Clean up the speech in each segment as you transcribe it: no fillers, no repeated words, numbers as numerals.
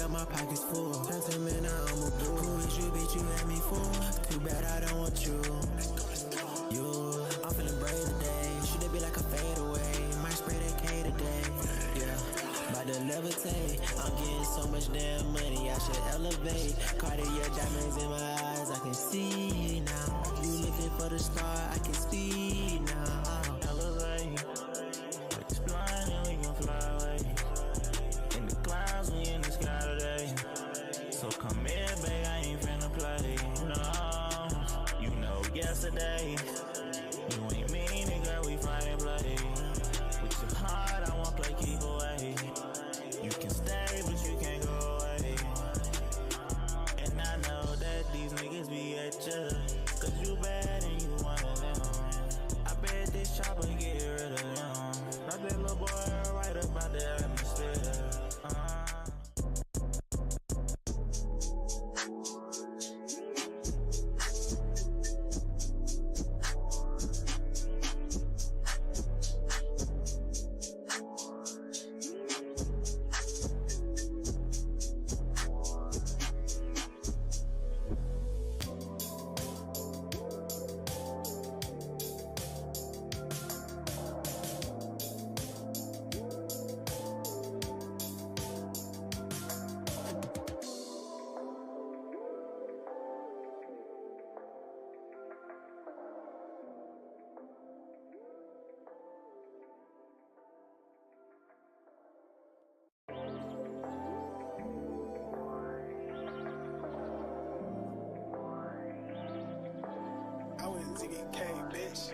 up, my pockets full. Turn to me, now I'm a bull. Who is you, bitch, you had me fool. Too bad I don't want you. I'm feeling brave today. Should it be like a fadeaway? Might spray that K today. Yeah, about to levitate. I'm getting so much damn money, I should elevate. Cartier diamonds in my eyes, I can see now. You looking for the star, I can speed now. Elevate, explain and we can fly away. In the clouds, we in the sky today. So come here, babe, I ain't finna play. No, you know yesterday. You ain't mean it, girl, we fight and play. With your heart, I won't play, keep away. You can stay, but you can't go away. And I know that these niggas be at ya, cause you bad and you one of them. I bet this chopper get rid of them. Like that little boy right up out the atmosphere. I went to get K, bitch.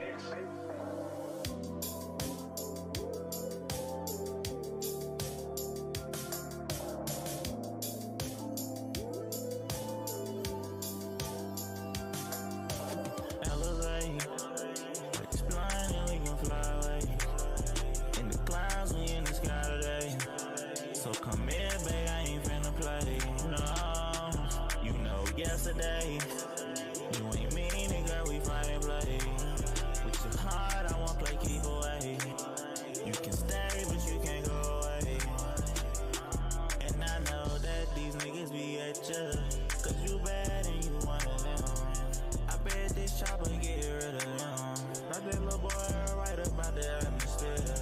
Elevate, explain and we can fly away. In the clouds, we in the sky today. So come here, babe, I ain't finna play. No, you know yesterday. You ain't mean it, girl, we fight and play. With your heart, I won't play, keep away. You can stay, but you can't go away. And I know that these niggas be at ya, cause you bad and you one of them. I bet this chopper get rid of them. Like that little boy right up out the atmosphere.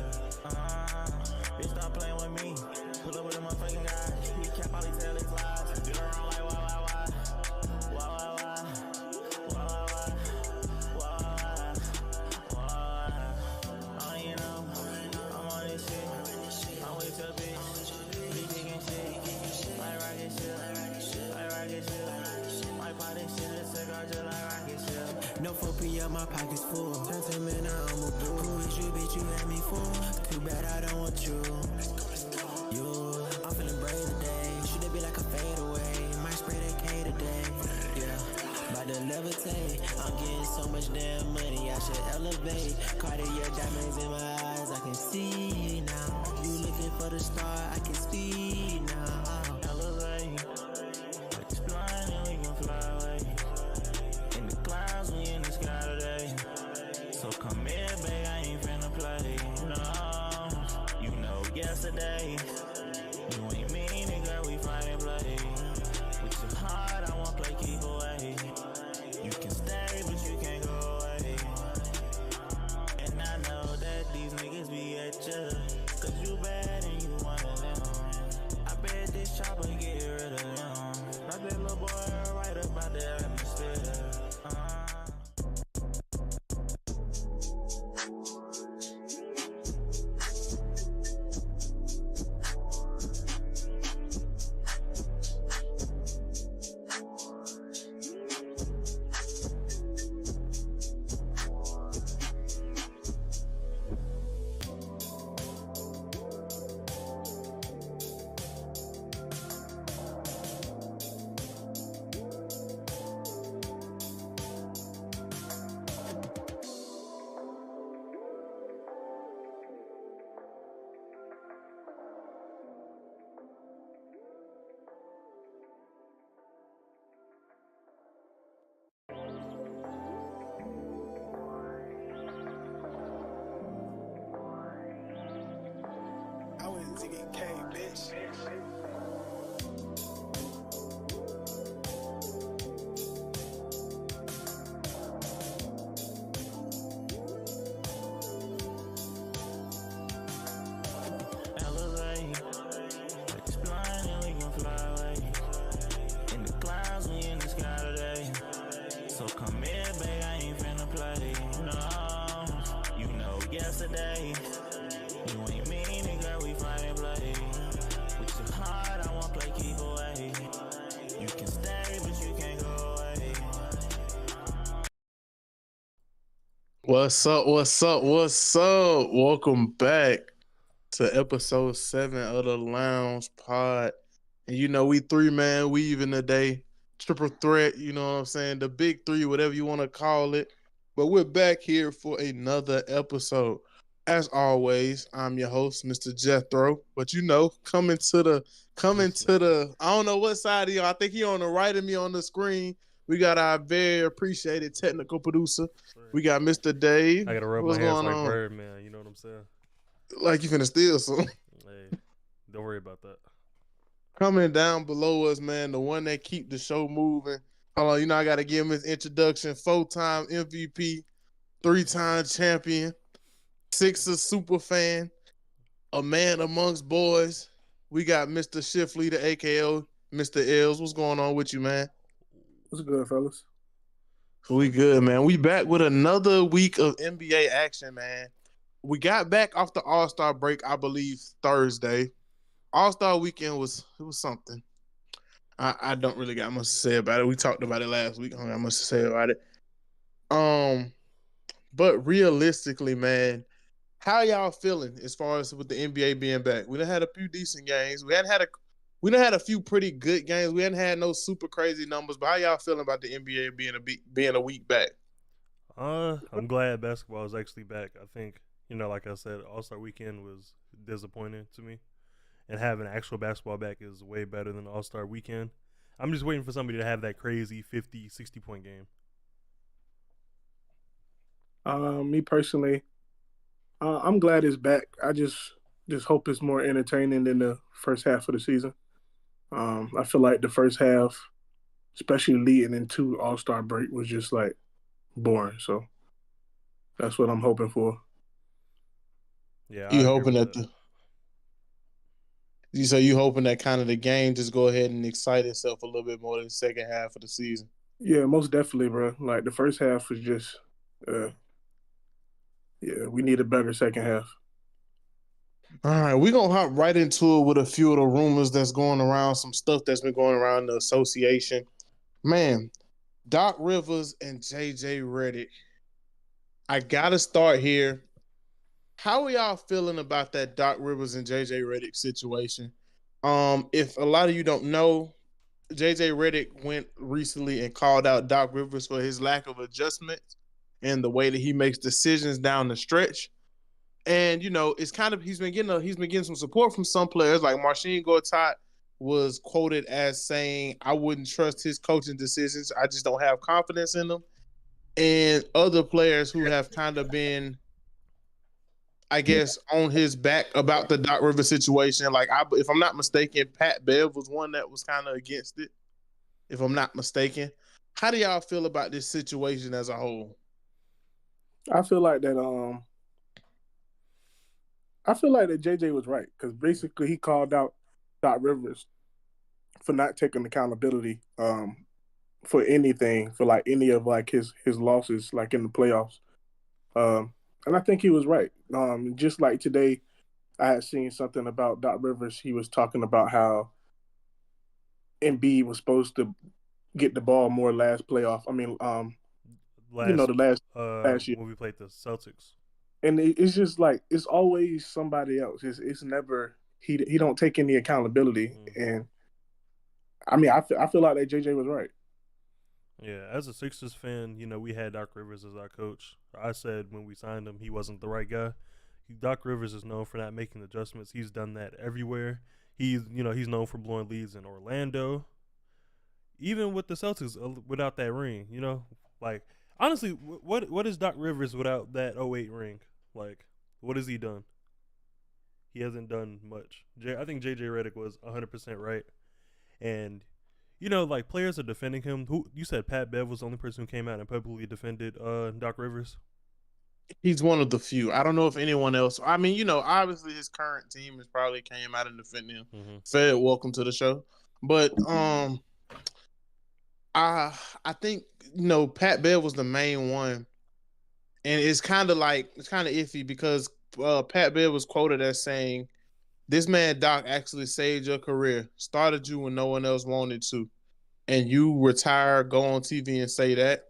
Bitch, stop playing with me. Pull up with a motherfucking guy. He cap all these tell his lies. Do the wrong like why? No 4P up, my pockets full. Turn to me, now I'm a bull. Who is you, bitch, you had me fool. Too bad I don't want you. I'm feeling brave today. Should it be like a fadeaway? Might spray that K today. Yeah, about to levitate. I'm getting so much damn money, I should elevate. Cartier diamonds in my eyes, I can see now. You looking for the star, I can speed now. Elevate, explain and we can fly away. In the clouds, we in the sky today. So come here, babe, I ain't finna play. No, you know yesterday. You ain't mean it, girl, we fight and play. With your heart, I won't play, keep away. You can stay, but you can't go away. And I know that these niggas be at ya, cause you bad and you one of them. I bet this chopper get rid of them. Like that little boy right up out the atmosphere. I went to get K, bitch. So come here, babe, I ain't finna play. No, you know yesterday. You ain't mean it, girl, we fight and play. We too hard, I won't play, keep away. You can stay, but you can't go away. What's up? What's up? What's up? Welcome back to episode 7 of the Lounge Pod. And you know, we three man weaving today. Triple threat, you know what I'm saying? The big three, whatever you want to call it. But we're back here for another episode. As always, I'm your host, Mr. Jethro. But you know, coming to the I don't know what side of y'all. I think he on the right of me on the screen. We got our very appreciated technical producer. We got Mr. Dave. I gotta rub What's my hands going like on? Birdman, you know what I'm saying? Like you finna steal some. Hey, don't worry about that. Coming down below us, man, the one that keep the show moving. Hold on, you know I gotta give him his introduction. 4-time MVP, 3-time champion, Sixers super fan, a man amongst boys. We got Mr. Shift Leader, aka Mr. L's. What's going on with you, man? What's good, fellas? We good, man. We back with another week of NBA action, man. We got back off the All-Star break, I believe, Thursday. All-Star weekend was something. I don't really got much to say about it. We talked about it last week. I don't got much to say about it. But realistically, man, how y'all feeling as far as with the NBA being back? We done had a few decent games. We done had a few pretty good games. We hadn't had no super crazy numbers. But how y'all feeling about the NBA being a week back? I'm glad basketball is actually back. I think, like I said, All-Star weekend was disappointing to me. And having actual basketball back is way better than All-Star weekend. I'm just waiting for somebody to have that crazy 50, 60-point game. Me personally, I'm glad it's back. I just hope it's more entertaining than the first half of the season. I feel like the first half, especially leading into All-Star break, was just like boring. So that's what I'm hoping for. Yeah, You hoping that you hoping that kind of the game just go ahead and excite itself a little bit more in the second half of the season? Yeah, most definitely, bro. Like the first half was just, we need a better second half. All right, we're going to hop right into it with a few of the rumors that's going around, some stuff that's been going around the association. Man, Doc Rivers and JJ Redick. I got to start here. How are y'all feeling about that Doc Rivers and JJ Redick situation? If a lot of you don't know, JJ Redick went recently and called out Doc Rivers for his lack of adjustment and the way that he makes decisions down the stretch. And it's kind of he's been getting some support from some players, like Marcin Gortat was quoted as saying, "I wouldn't trust his coaching decisions. I just don't have confidence in them." And other players who have kind of been, I guess, on his back about the Doc Rivers situation. Like, if I'm not mistaken, Pat Bev was one that was kind of against it, if I'm not mistaken. How do y'all feel about this situation as a whole? I feel like that. I feel like that JJ was right because basically he called out Doc Rivers for not taking accountability for anything, for like any of like his losses, like in the playoffs. And I think he was right. Just like today, I had seen something about Doc Rivers. He was talking about how Embiid was supposed to get the ball more last playoff. I mean, the last year when we played the Celtics. And it's just like it's always somebody else. It's never he don't take any accountability. Mm-hmm. And I mean, I feel like that JJ was right. Yeah, as a Sixers fan, we had Doc Rivers as our coach. I said when we signed him, he wasn't the right guy. Doc Rivers is known for not making adjustments. He's done that everywhere. He's known for blowing leads in Orlando, even with the Celtics without that ring. Like honestly, what is Doc Rivers without that 08 ring? Like, what has he done? He hasn't done much. I think JJ Redick was 100% right, and. Like players are defending him. Who you said Pat Bev was the only person who came out and publicly defended Doc Rivers? He's one of the few. I don't know if anyone else. I mean, obviously his current team has probably came out and defended him. Mm-hmm. Fed, welcome to the show. But I think Pat Bev was the main one, and it's kind of iffy because Pat Bev was quoted as saying, "This man Doc actually saved your career, started you when no one else wanted to, and you retire, go on TV and say that."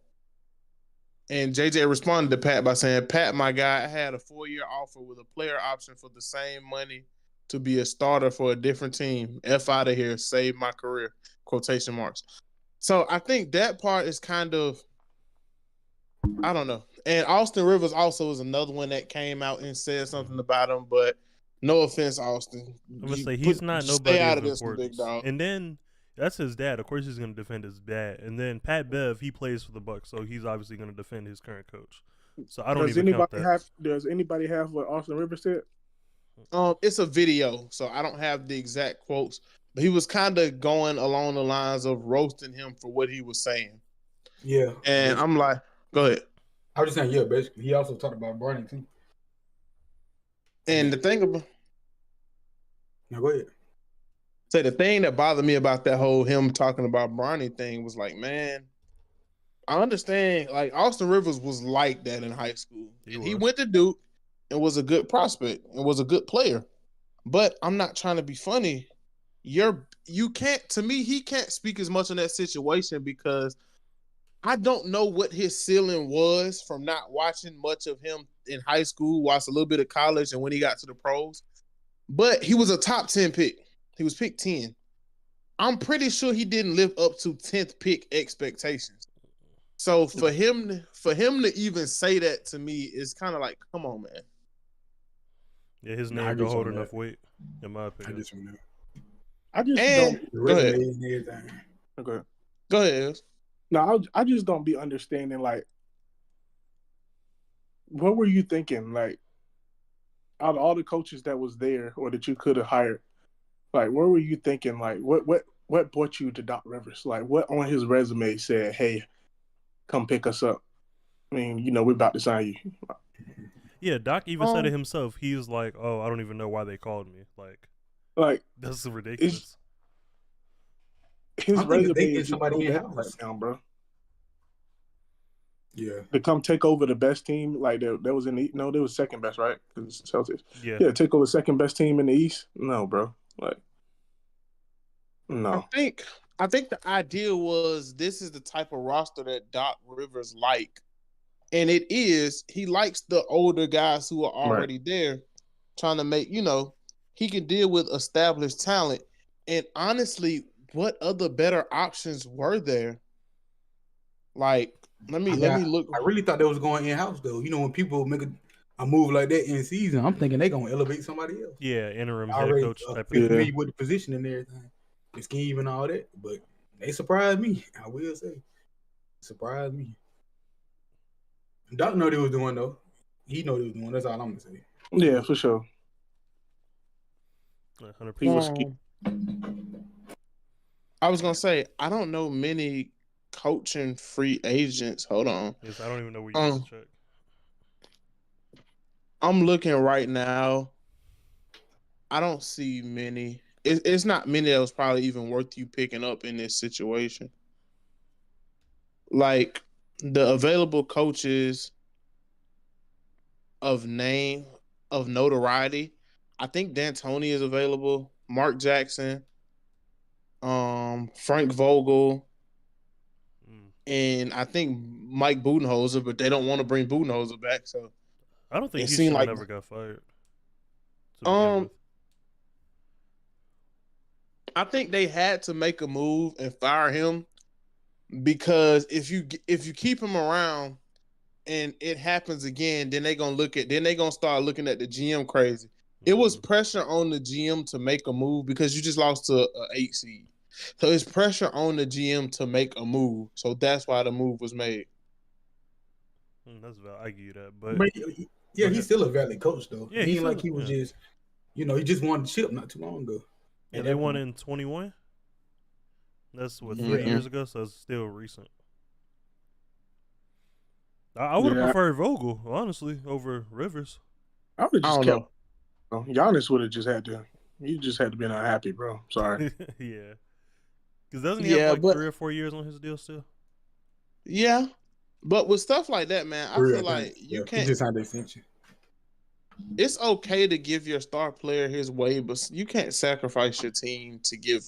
And JJ responded to Pat by saying, "Pat, my guy, I had a 4-year offer with a player option for the same money to be a starter for a different team. F out of here, save my career." Quotation marks. So I think that part is kind of, I don't know. And Austin Rivers also is another one that came out and said something about him, but no offense, Austin. I'm gonna say he's not nobody stay out of of this one, importance. big dog. And then that's his dad. Of course, he's gonna defend his dad. And then Pat Bev, he plays for the Bucks, so he's obviously gonna defend his current coach. So I don't Does even count anybody that. does anybody have what Austin Rivers said? It's a video, so I don't have the exact quotes, but he was kind of going along the lines of roasting him for what he was saying. Yeah. And I'm like, go ahead. I was just saying, yeah, basically. He also talked about Barney too. And the thing about Now go ahead. the thing that bothered me about that whole him talking about Bronny thing was like, man, I understand. Like Austin Rivers was like that in high school. He went to Duke and was a good prospect and was a good player. But I'm not trying to be funny. You can't. To me, he can't speak as much on that situation because I don't know what his ceiling was from not watching much of him in high school. Watched a little bit of college and when he got to the pros. But he was a top 10 pick. He was picked 10. I'm pretty sure he didn't live up to 10th pick expectations. So for him to even say that to me is kind of like, come on, man. Yeah, his Nah, I name get don't hold you on enough that. weight, in my I opinion. just remember. I just And don't. The go ahead. resume and everything. Okay. Go ahead. Ez. No, I just don't be understanding. Like, what were you thinking? Like, out of all the coaches that was there or that you could have hired, like, what were you thinking? Like, what brought you to Doc Rivers? Like, what on his resume said, "Hey, come pick us up"? I mean, we're about to sign you. Yeah, Doc even said it himself. He was like, "Oh, I don't even know why they called me." Like, That's ridiculous. his I'm thinking resume they get is just somebody so bad in-house. right now, bro. Yeah. To come take over the best team, like that was in the they was second best, right? Because Celtics. Yeah. Yeah, take over second best team in the East. No, bro. Like, no. I think the idea was this is the type of roster that Doc Rivers like. And it is, he likes the older guys who are already there, trying to make, he can deal with established talent. And honestly, what other better options were there? Like, let me look. I really thought they was going in-house though. When people make a move like that in season, I'm thinking they're gonna elevate somebody else. Yeah, interim I head already coach type of familiar with the position and everything, the scheme and all that. But they surprised me. I will say, surprised me. Doc know what he was doing though. He know what he was doing. That's all I'm gonna say. Yeah, for sure. 100%. He was I was gonna say, I don't know many coaching free agents. Hold on. Yes, I don't even know where you can check. I'm looking right now. I don't see many. It's not many that was probably even worth you picking up in this situation. Like the available coaches of name, of notoriety, I think D'Antoni is available. Mark Jackson, Frank Vogel, and I think Mike Budenholzer, but they don't want to bring Budenholzer back, so I don't think it he seemed should like never got fired. to begin with. I think they had to make a move and fire him because if you keep him around and it happens again, then they're gonna start looking at the GM crazy. It was pressure on the GM to make a move because you just lost to an 8 seed. So it's pressure on the GM to make a move. So that's why the move was made. That's valid. I give you that, but yeah, he's still a valid coach though. Yeah, he he's ain't like still- he was yeah. just, he just won the chip not too long ago. yeah, At they that won point. in 21. That's what Yeah. 3 years ago, so it's still recent. I would have Yeah. preferred Vogel, honestly, over Rivers. I would have I just don't kept. Giannis would have just had to. He just had to be unhappy, bro. Sorry. Yeah. Because doesn't he have Yeah, like but 3 or 4 years on his deal still? yeah, but with stuff like that, man, I feel like you He can't. just signed the extension. It's okay to give your star player his way, but you can't sacrifice your team to give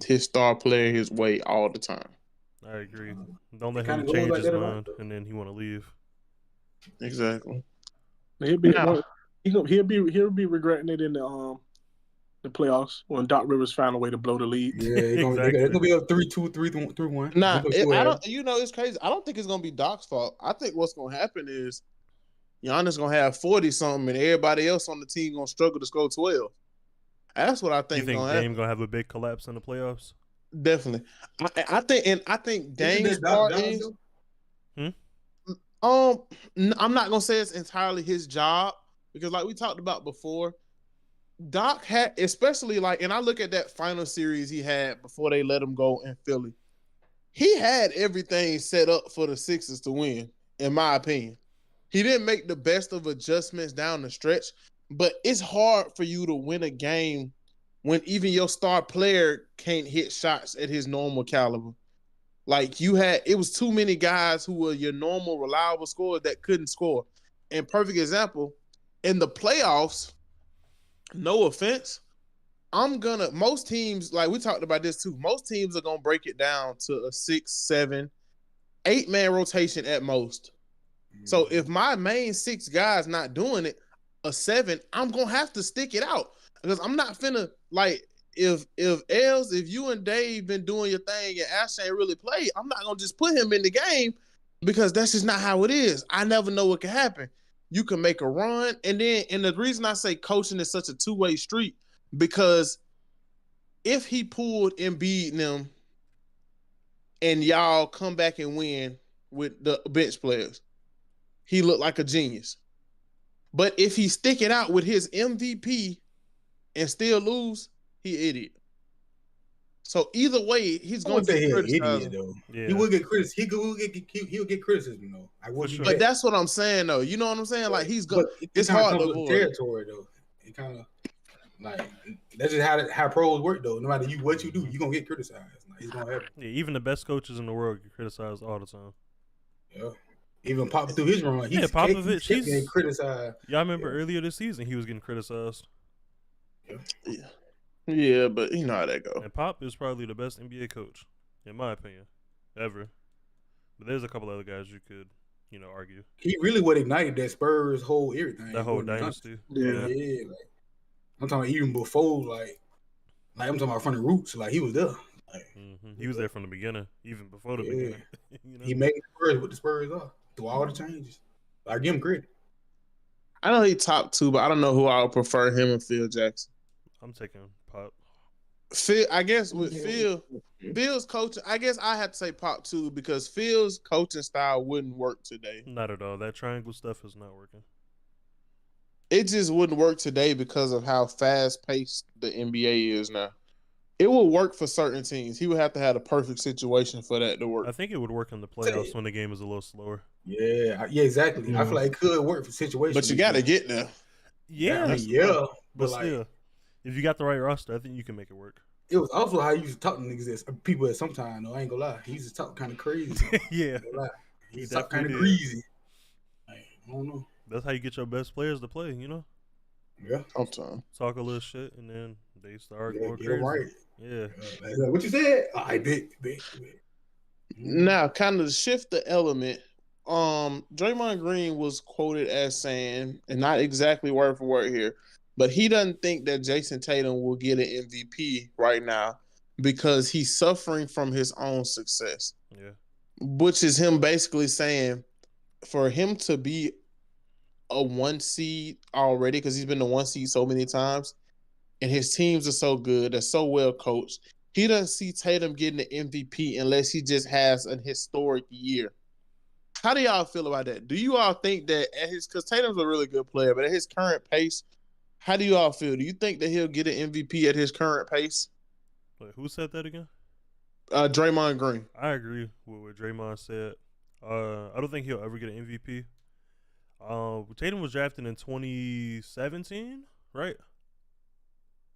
his star player his way all the time. I agree. Don't let It kinda him goes change like his that a lot, mind though. and then he want to leave. Exactly. He'll be Now- he'll be regretting it in the playoffs when Doc Rivers found a way to blow the lead. Yeah, they're Exactly. gonna be up 3-2, 3-1. Nah, They gonna I have- don't. You know, it's crazy. I don't think it's gonna be Doc's fault. I think what's gonna happen is Giannis gonna have 40 something, and everybody else on the team gonna struggle to score 12. That's what I You think think gonna Dame happen. gonna have a big collapse in the playoffs? Definitely. I think Dame's Isn't that part Doc is. though? I'm not gonna say it's entirely his job because, like we talked about before, Doc had, especially like, and I look at that final series he had before they let him go in Philly. He had everything set up for the Sixers to win, in my opinion. He didn't make the best of adjustments down the stretch, but it's hard for you to win a game when even your star player can't hit shots at his normal caliber. Like it was too many guys who were your normal, reliable scorers that couldn't score. And perfect example, in the playoffs, no offense, most teams, like we talked about this too, most teams are going to break it down to a 6, 7, 8-man rotation at most. So if my main 6 guys not doing it, a 7, I'm going to have to stick it out because I'm not finna, like, if you and Dave been doing your thing and Ash ain't really played, I'm not gonna just put him in the game because that's just not how it is. I never know what can happen. You can make a run, and the reason I say coaching is such a two-way street because if he pulled Embiid and them, and y'all come back and win with the bench players, he looked like a genius. But if he stick it out with his MVP and still lose, he idiot. So either way, he's going to be criticized. Though. Yeah. He will get criticism. He'll get criticism though. I wouldn't. sure. But that's what I'm saying though. You know what I'm saying? Like he's going. It's kinda hard to comes with avoid. territory though. It kind of like that's just how pros work though. No matter what you do, you're gonna get criticized. Like, it's gonna happen. Yeah, even the best coaches in the world get criticized all the time. Yeah. Even Pop through his run, Popovich, he's getting criticized. Yeah, I remember earlier this season he was getting criticized. Yeah, but you know how that go. And Pop is probably the best NBA coach, in my opinion, ever. But there's a couple other guys you could, argue. He really would ignited that Spurs whole everything. That whole dynasty. Yeah. Like, I'm talking even before, like I'm talking about from the roots. Like he was there. Like, He was there from the beginning, even before the beginning. He made the Spurs what the Spurs are through all the changes. I give him credit. I know he top 2, but I don't know who I would prefer, him or Phil Jackson. I'm taking Pop. Phil, I guess with Phil's coaching, I guess I had to say Pop too because Phil's coaching style wouldn't work today. Not at all. That triangle stuff is not working. It just wouldn't work today because of how fast paced the NBA is now. It will work for certain teams. He would have to have a perfect situation for that to work. I think it would work in the playoffs when the game is a little slower. Yeah, exactly. I feel like it could work for situations. But you got to get there. Yeah, but like, still, if you got the right roster, I think you can make it work. it was also how you used to talk to niggas that people at some time. Though I ain't gonna lie, he used to talk kind of crazy. Yeah, he used to talk kind of definitely did. greasy. Like, I don't know. That's how you get your best players to play. Yeah, Sometimes. Talk a little shit and then they start going get crazy. him right. Yeah, Like, what you said? I bet. Now, kind of to shift the element, Draymond Green was quoted as saying, and not exactly word for word here, but he doesn't think that Jason Tatum will get an MVP right now because he's suffering from his own success. yeah. Which is him basically saying for him to be a 1 seed already, because he's been the 1 seed so many times, and his teams are so good, they're so well coached, he doesn't see Tatum getting the MVP unless he just has an historic year. How do y'all feel about that? Do you all think that because Tatum's a really good player, but at his current pace, how do you all feel? Do you think that he'll get an MVP at his current pace? Wait, who said that again? Draymond Green. I agree with what Draymond said. I don't think he'll ever get an MVP. Tatum was drafted in 2017, right?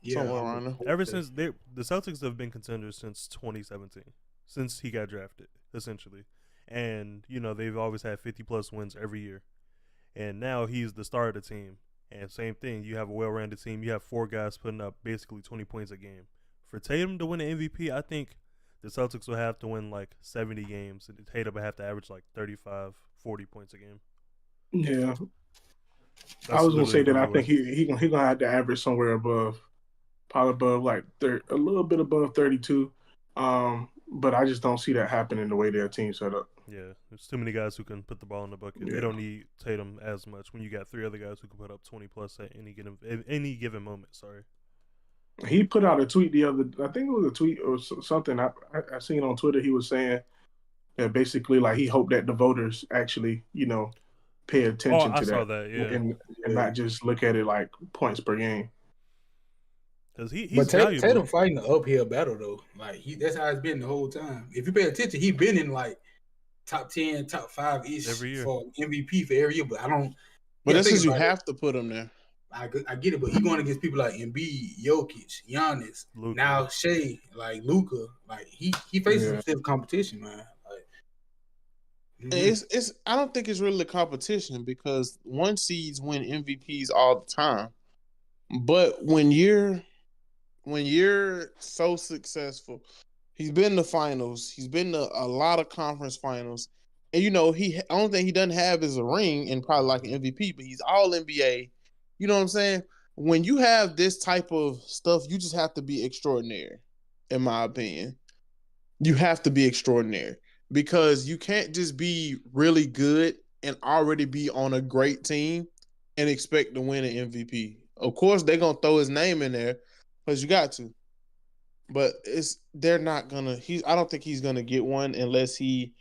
somewhere around there. Ever since the Celtics have been contenders since 2017, since he got drafted, essentially. And, you know, they've always had 50-plus wins every year. And now he's the star of the team. And same thing, you have a well-rounded team. You have 4 guys putting up basically 20 points a game. For Tatum to win an MVP, I think the Celtics will have to win like 70 games. And Tatum will have to average like 35, 40 points a game. Yeah. That's I was going to say that I literally think he going to have to average somewhere above, probably above like a little bit above 32. But I just don't see that happening the way their team's set up. Yeah, there's too many guys who can put the ball in the bucket. Yeah. They don't need Tatum as much when you got 3 other guys who can put up 20-plus at any given moment. Sorry. He put out a tweet I think it was a tweet or something I seen on Twitter. He was saying that basically like he hoped that the voters actually, you know, pay attention to I that. saw that, yeah. And not just look at it like points per game. Because he's But valuable. Tatum fighting the uphill battle though. Like that's how it's been the whole time. If you pay attention, he's been in like top 10, top 5 ish Every year. for MVP for every year. But I don't. But that's because you about it. have to put him there. I get it, but he going against people like Embiid, Jokic, Giannis, Luka. now Shea, like Luka. Like he faces some stiff competition, man. Like It's I don't think it's really a competition because 1 seeds win MVPs all the time. But when you're so successful, he's been in the finals, he's been to a lot of conference finals, and you know only thing he doesn't have is a ring and probably like an MVP, but he's all NBA. You know what I'm saying? When you have this type of stuff, you just have to be extraordinary, in my opinion. You have to be extraordinary because you can't just be really good and already be on a great team and expect to win an MVP. Of course, they're going to throw his name in there because you got to. But they're not going to – I don't think he's going to get one unless he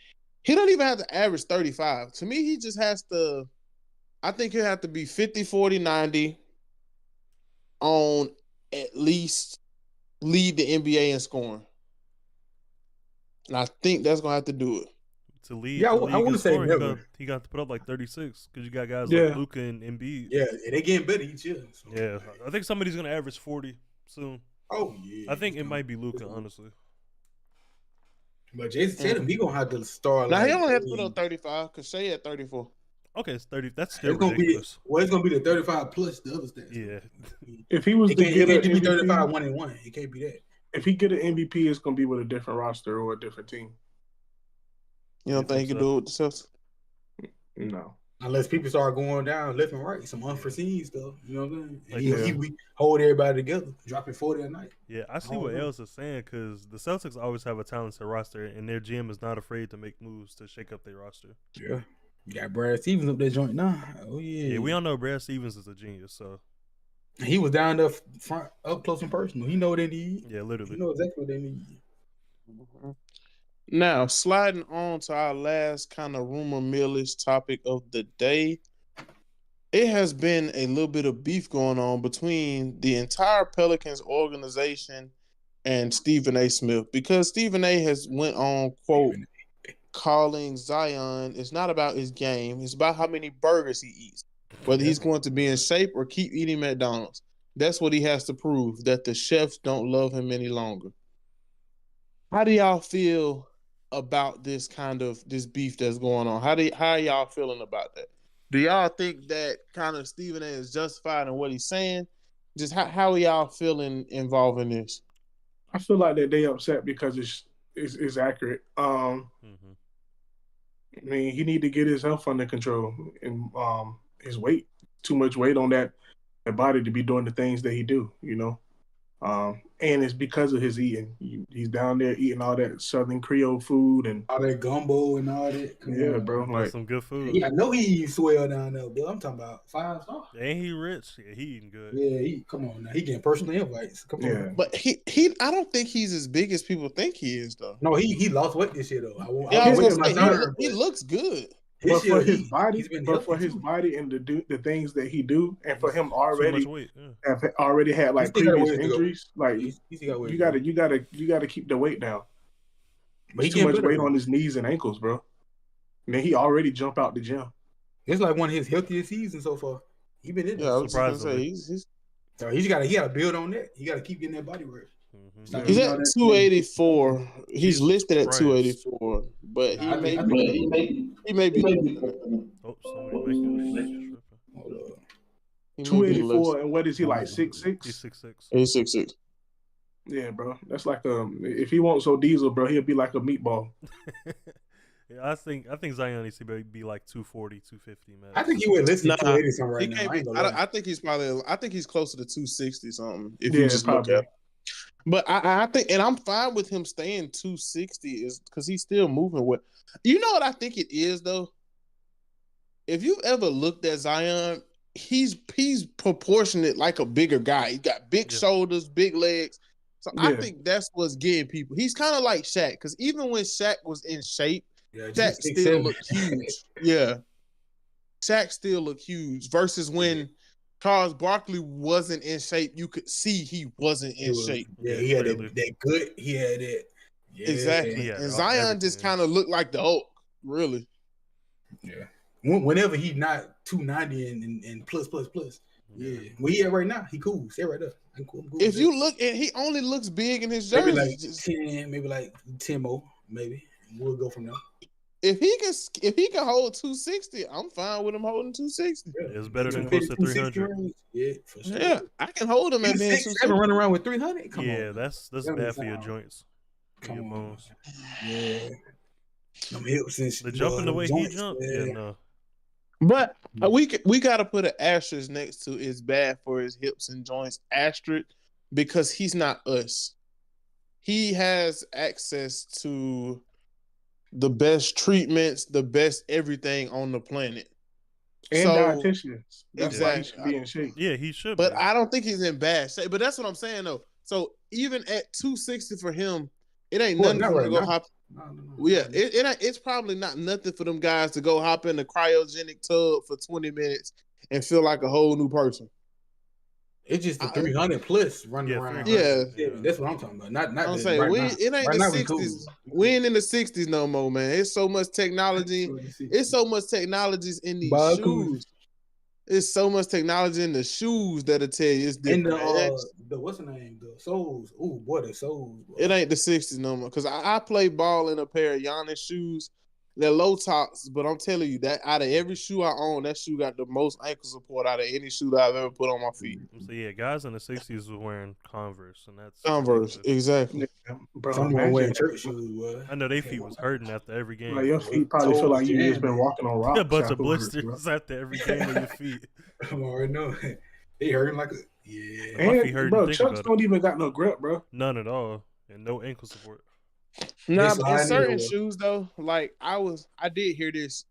don't even have to average 35. To me, he just has to – I think he'll have to be 50, 40, 90 on at least lead the NBA in scoring. And I think that's going to have to do it. To lead, Yeah, I the league wouldn't in say scoring, never. he got to put up like 36 because you got guys Yeah. like Luka and Embiid. yeah, they getting better each year. So. Yeah, I think somebody's going to average 40 soon. Oh yeah. I think it might be Luka, honestly. But Jason Tatum, he gonna have to start. Now, like, he only has to put up 35 because Shea at 34. Okay, it's 30. That's still It's gonna ridiculous. it's gonna be the 35 plus the other stats. Yeah. If he was It to can't, get it an can't be MVP, 35 1-1. It can't be that. if he get an MVP, it's going to be with a different roster or a different team. You don't think he can do it with the Celtics? No. Unless people start going down left and right, some unforeseen stuff. You know what I'm saying? Like, He hold everybody together, dropping 40 a night. Yeah, I see what Els is saying because the Celtics always have a talented roster, and their GM is not afraid to make moves to shake up their roster. Yeah. You got Brad Stevens up there joint now. Oh yeah. Yeah, we all know Brad Stevens is a genius, so He was down there front, up close and personal. He know what they need. yeah, He literally. know exactly what they need. Now, sliding on to our last kind of rumor millish topic of the day. It has been a little bit of beef going on between the entire Pelicans organization and Stephen A. Smith because Stephen A. has went on, quote, calling Zion, it's not about his game, it's about how many burgers he eats, whether he's going to be in shape or keep eating McDonald's. That's what he has to prove, that the chefs don't love him any longer. How do y'all feel about this beef that's going on? How are y'all feeling about that? Do y'all think that kind of Stephen A. is justified in what he's saying? Just how are y'all feeling involving this? I feel like that they upset because it's accurate. I mean, he need to get his health under control and his weight. Too much weight on that body to be doing the things that he do, you know. And it's because of his eating. He's down there eating all that Southern Creole food and all that gumbo and all that. Yeah, bro. That's Like some good food. Yeah, I know he eats swell down there, but I'm talking about 5 stars. Ain't he rich? Yeah, he eating good. Yeah, come on now. He getting personal invites. Come on. Yeah. But he I don't think he's as big as people think he is, though. No, he lost weight this year though. Yeah, I was wait gonna till my say, turn, he but looks good. But this for year, his body, he's been but for healthy, his too. body and to do the things that he do, and for him Too already much weight. Yeah. have already had like still got previous ways to go. injuries, like He still got weight. you gotta keep the weight down. But he Too getting much better, weight bro. on his knees and ankles, bro. And then he already jumped out the gym. It's like one of his healthiest seasons so far. He been in Yeah, I there. was just gonna say Surprisingly. he's So he gotta build on that. He gotta keep getting that body work. Mhm. He's You at know that- 284. He's Jesus listed at Christ. 284, but Nah, I he think may be looking at it. Oh, somebody making tripping. hold up. He may be 284, listed. and what is he like? He's 6'6"? 6'6". He's 6'6". Yeah, bro. That's like if he wants so diesel, bro, he'll be like a meatball. Yeah, I think Zion needs to be like 240, 250, man. I think he would listen Nah, to 280 something He right now. can't I be, ain't gonna lie. I think he's probably. I think he's closer to 260 something. If Yeah, you just probably. look at it. But I think, and I'm fine with him staying 260 is because he's still moving with. You know what I think it is though. If you've ever looked at Zion, he's proportionate like a bigger guy. He's got big Yeah. shoulders, big legs. So I Yeah. think that's what's getting people. He's kind of like Shaq because even when Shaq was in shape, Yeah, Shaq just still 6'7". looked huge. Yeah, Shaq still looked huge. Versus when Charles Barkley wasn't in shape, you could see he wasn't in shape. Yeah, Yeah, he had clearly. that good. He had that. Yeah. Exactly. Yeah, And Zion everything, just yeah. kind of looked like the Hulk, really. Yeah. Whenever he's not 290 and plus. Yeah. Where he at right now, he cool. Stay right there. I'm cool If with you that. look at, he only looks big in his maybe jersey. like Just- 10, maybe like 10 more, maybe. We'll go from there. if he can hold 260, I'm fine with him holding 260. It's better than 250, close to 300. range. Yeah, for sure. Yeah, I can hold him at He's being 6'7", 260. running around with 300. Come Yeah, on. that's That bad don't for your sound- joints, for Come your on. bones. Yeah. Them hips and The jumping the them way he joints, jumped, yeah. yeah, no. But we got to put an asterisk next to it's bad for his hips and joints asterisk because he's not us. He has access to the best treatments, the best everything on the planet. And So- dietitians. That's why he Exactly. should be in shape. Yeah, he should But be. I don't think he's in bad shape. But that's what I'm saying though. So even at 260 for him, it ain't Well, nothing not for him to right go now. hop. No. Yeah, it's probably not nothing for them guys to go hop in the cryogenic tub for 20 minutes and feel like a whole new person. It's just the 300 plus running Yeah, around. 300, Yeah, that's what I'm talking about. Not I'm the- saying right it now. ain't Right the now we 60s. cool. We ain't in the 60s no more, man. It's so much technology. It's so much technologies in these Bob shoes. It's so much technology in the shoes that'll tell you it's And different. man. the what's the name? The Souls. Ooh, boy, the Souls. Bro. It ain't the 60s no more. Because I play ball in a pair of Giannis shoes. They're low tops, but I'm telling you that out of every shoe I own, that shoe got the most ankle support out of any shoe that I've ever put on my feet. So yeah, guys in the 60s were wearing Converse, and that's Converse, ridiculous. exactly. Bro, Someone imagine wearing that. church shoes, boy. I know their feet was hurting after every game. Like, your feet probably feel like you just been walking on rocks. A bunch of afterwards, bro. blisters after every game on your feet. I'm already know. They hurting like a yeah. My feet hurt And, to bro, think Chucks about it. don't even got no grip, bro. None at all, and no ankle support. Nah, Yes, but I in knew certain it. shoes though, like I did hear this.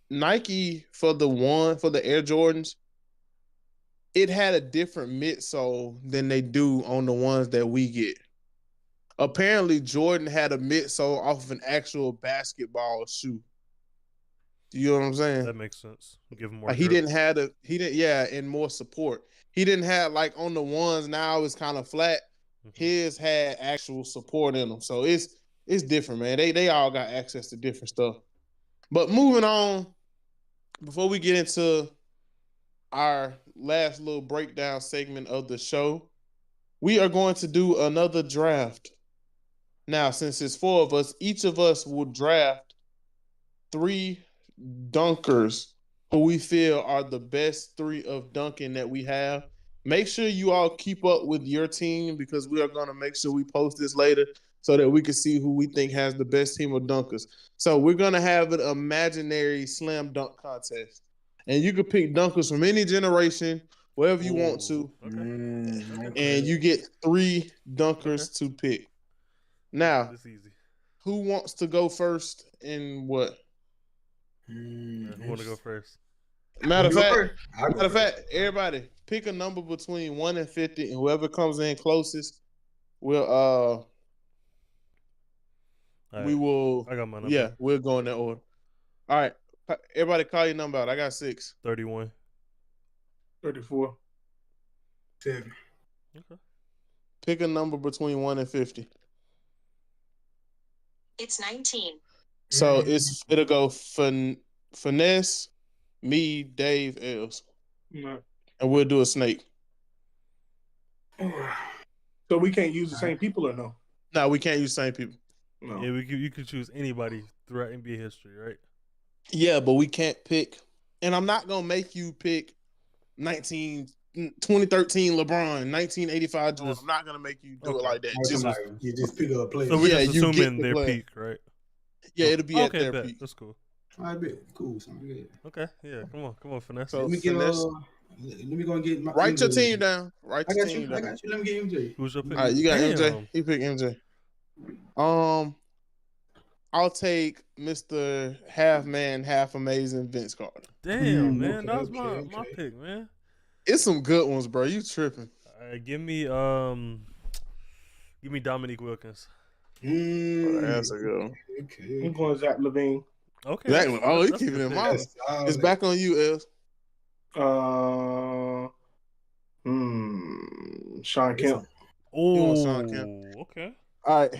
Nike for the Air Jordans, it had a different midsole than they do on the ones that we get. Apparently, Jordan had a midsole off of an actual basketball shoe. You know what I'm saying? That makes sense. Give him more. Like he grip. didn't and more support. He didn't have like on the ones now it's kind of flat. Mhm. His had actual support in them. So it's different, man. They all got access to different stuff. But moving on, before we get into our last little breakdown segment of the show, we are going to do another draft. Now, since it's 4 of us, each of us will draft 3 dunkers who we feel are the best 3 of dunking that we have. Make sure you all keep up with your team because we are going to make sure we post this later so that we can see who we think has the best team of dunkers. So we're going to have an imaginary slam dunk contest. And you can pick dunkers from any generation, wherever you want to. Okay. And you get 3 dunkers to pick. Now, It's easy. who wants to go first and what? Who want to go first? Matter of fact, everybody pick a number between 1 and 50, and whoever comes in closest will All we right. will I got my number. yeah, we'll go in that order. All right. Everybody call your number out. I got 6. 31. 34. 7. Okay. Pick a number between 1 and 50. It's 19. So it'll go Finesse, me, Dave, Els. No. And we'll do a snake. So we can't use the same people or no? No, we can't use the same people. No. Yeah, you could choose anybody throughout NBA history, right? Yeah, but we can't pick. And I'm not gonna make you pick 2013 LeBron, 1985 Jordan. I'm not gonna make you do it like that. You just pick up a player. So we're Yeah, just you get assuming the their player. peak, right? Yeah, it'll be at Okay, their bet. peak. That's cool. I bet. Cool. Son. Yeah. Okay, yeah, come on, finesse. So Let me get finesse. let me go and get my Write your MJ. team down. Write I your got team you. down. I got you. Let me get MJ. Who's your pick? All right, you got Damn. MJ. He picked MJ. I'll take Mr. Half Man, Half Amazing Vince Carter. Damn, man, okay, that was okay. my pick, man. It's some good ones, bro. You tripping? Give me Dominique Wilkins. That's a good one. Okay. I'm going Zach LaVine. Okay. Exactly. Oh, he that's a keeping good it pick. modern. That's solid. It's back on you, Els. Sean Kemp. Oh, Sean Kemp? okay. All right,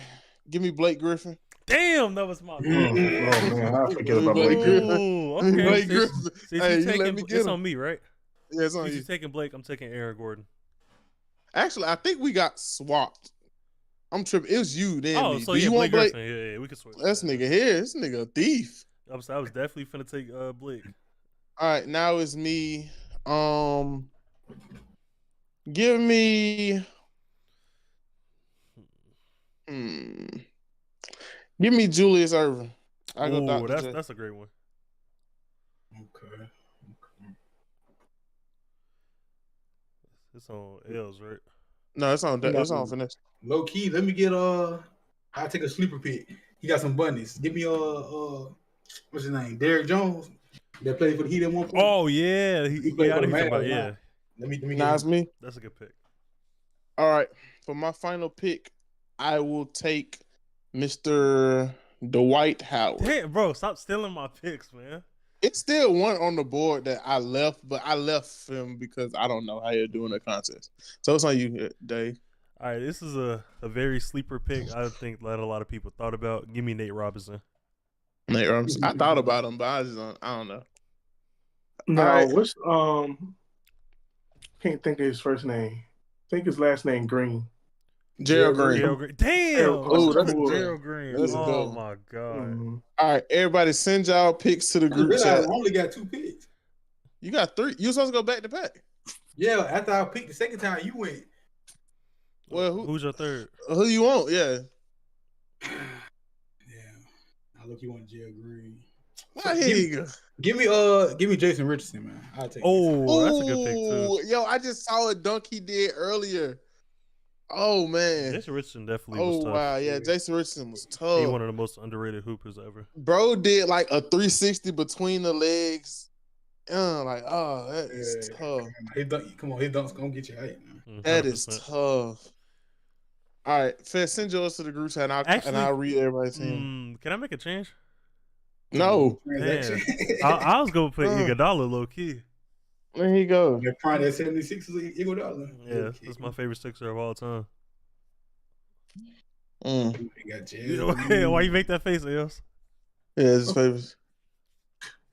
give me Blake Griffin. Damn, that was my Oh man, I forget about Blake Blake Griffin. Griffin. Ooh, okay. Blake Since- Griffin. since Hey, you you let taking, me get it's him. on me, right? Yeah, it's on Since you. you're taking Blake, I'm taking Aaron Gordon. Actually, I think we got swapped. I'm tripping. It was you then. Oh, me. so Do yeah, you want Blake Blake? Griffin. Yeah, we can switch. This Yeah. nigga here. This nigga a thief. I was definitely finna take Blake. All right, now it's me. Give me. Give me Julius Erving. I go Ooh, Dr. J. that's a great one. Okay. It's on L's, right? No, it's on. It's on finesse. Low key, let me get I'll take a sleeper pick. He got some bunnies. Give me what's his name? Derrick Jones. That played for the Heat at one point. Oh yeah, He played I for the know who you're talking Mavs about, now. yeah, Let me Now get it's me. that's a good pick. All right, for my final pick, I will take Mr. Dwight Howard. Damn, bro, stop stealing my picks, man. It's still one on the board that I left, but I left him because I don't know how you're doing the contest. So it's on you, Dave. All right, this is a very sleeper pick. I think that a lot of people thought about. Give me Nate Robinson. Nate Robinson. I thought about him, but I don't know. No, All right. what's can't think of his first name. I think his last name Green. Gerald Green. Gerald Green. Damn. Oh, that's cool. Gerald Green. That's a good Oh one. my god. Mhm. All right, everybody, send y'all picks to the I group realized chat. I only got 2 picks. You got 3. You supposed to go back to back. Yeah, after I picked the second time, you went. Well, Who's your third? who you want? Yeah. Yeah, I look. You want Gerald Green. Well, here you go. Give me Jason Richardson, man. I'll take. Oh, that's a good pick too. Ooh, yo, I just saw a dunk he did earlier. Oh man. Jason Richardson definitely Oh was tough. wow, yeah, Jason Richardson was He tough. one of the most underrated hoopers ever. Bro did like a 360 between the legs. Like, oh, that is tough. His dunks gonna get you hype, man. That is 100%. tough. All right, Fed, send yours to the group chat and I'll read everybody's team. Can I make a change? No, Transaction. I was gonna put Uh. Iguodala low key. there you go. They're prime at 76 is $1. Yeah, that's my favorite Sixer of all time. Mm. They got You Jazz. know, why you make that face, Els? Yeah, it's his favorite.